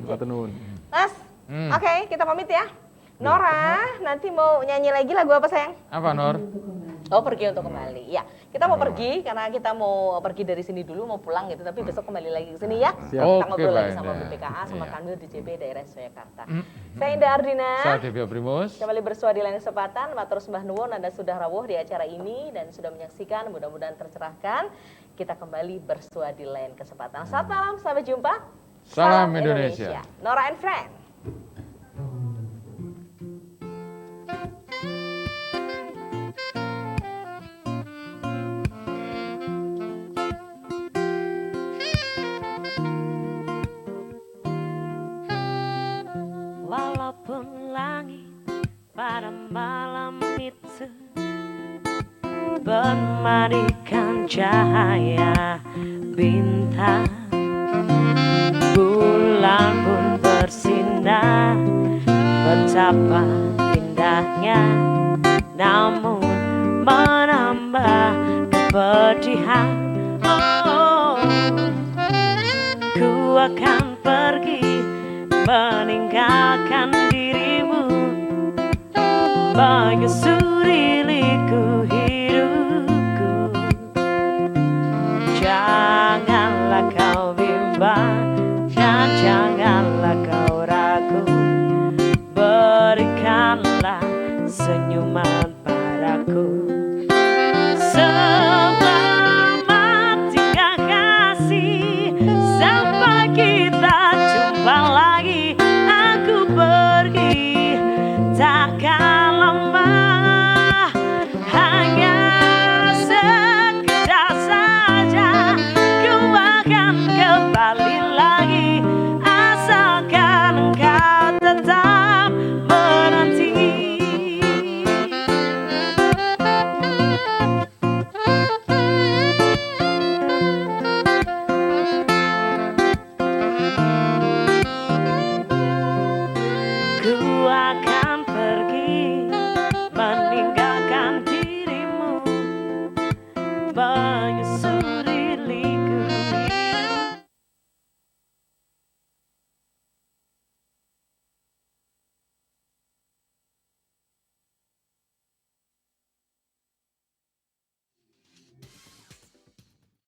Matur nuwun. Mas, oke, kita pamit ya. Nora, nanti mau nyanyi lagi lagu apa sayang? Apa Nor? Pergi untuk kembali. Ya, kita mau pergi karena kita mau pergi dari sini dulu, mau pulang gitu. Tapi besok kembali lagi ke sini ya. Kita ngobrol lagi sama BPKA, sama Kanwil DJP daerah Jakarta. Saya Indah Ardina. Saya Devio Primus. Kembali bersua di lain kesempatan. Matur sembah nuwun Anda sudah rawuh di acara ini dan sudah menyaksikan. Mudah-mudahan tercerahkan. Kita kembali bersua di lain kesempatan. Selamat malam, sampai jumpa. Salam Indonesia. Nora and Friend. Walaupun langit pada malam itu bermadikan cahaya bintang, bulan pun bersinar betapa indahnya, namun menambah kepedihan. Ku akan pergi meninggalkan dirimu, menyusuri liku hidupku. Janganlah kau bimbang dan janganlah kau ragu, berikanlah senyuman padaku. Selamat tinggal kasih, sampai kita jumpa lagi. Aku pergi takkan lama, hanya sekedar saja. Ku akan kembali lagi, asalkan engkau tetap menanti. Ku akan pergi meninggalkan dirimu, menyusuri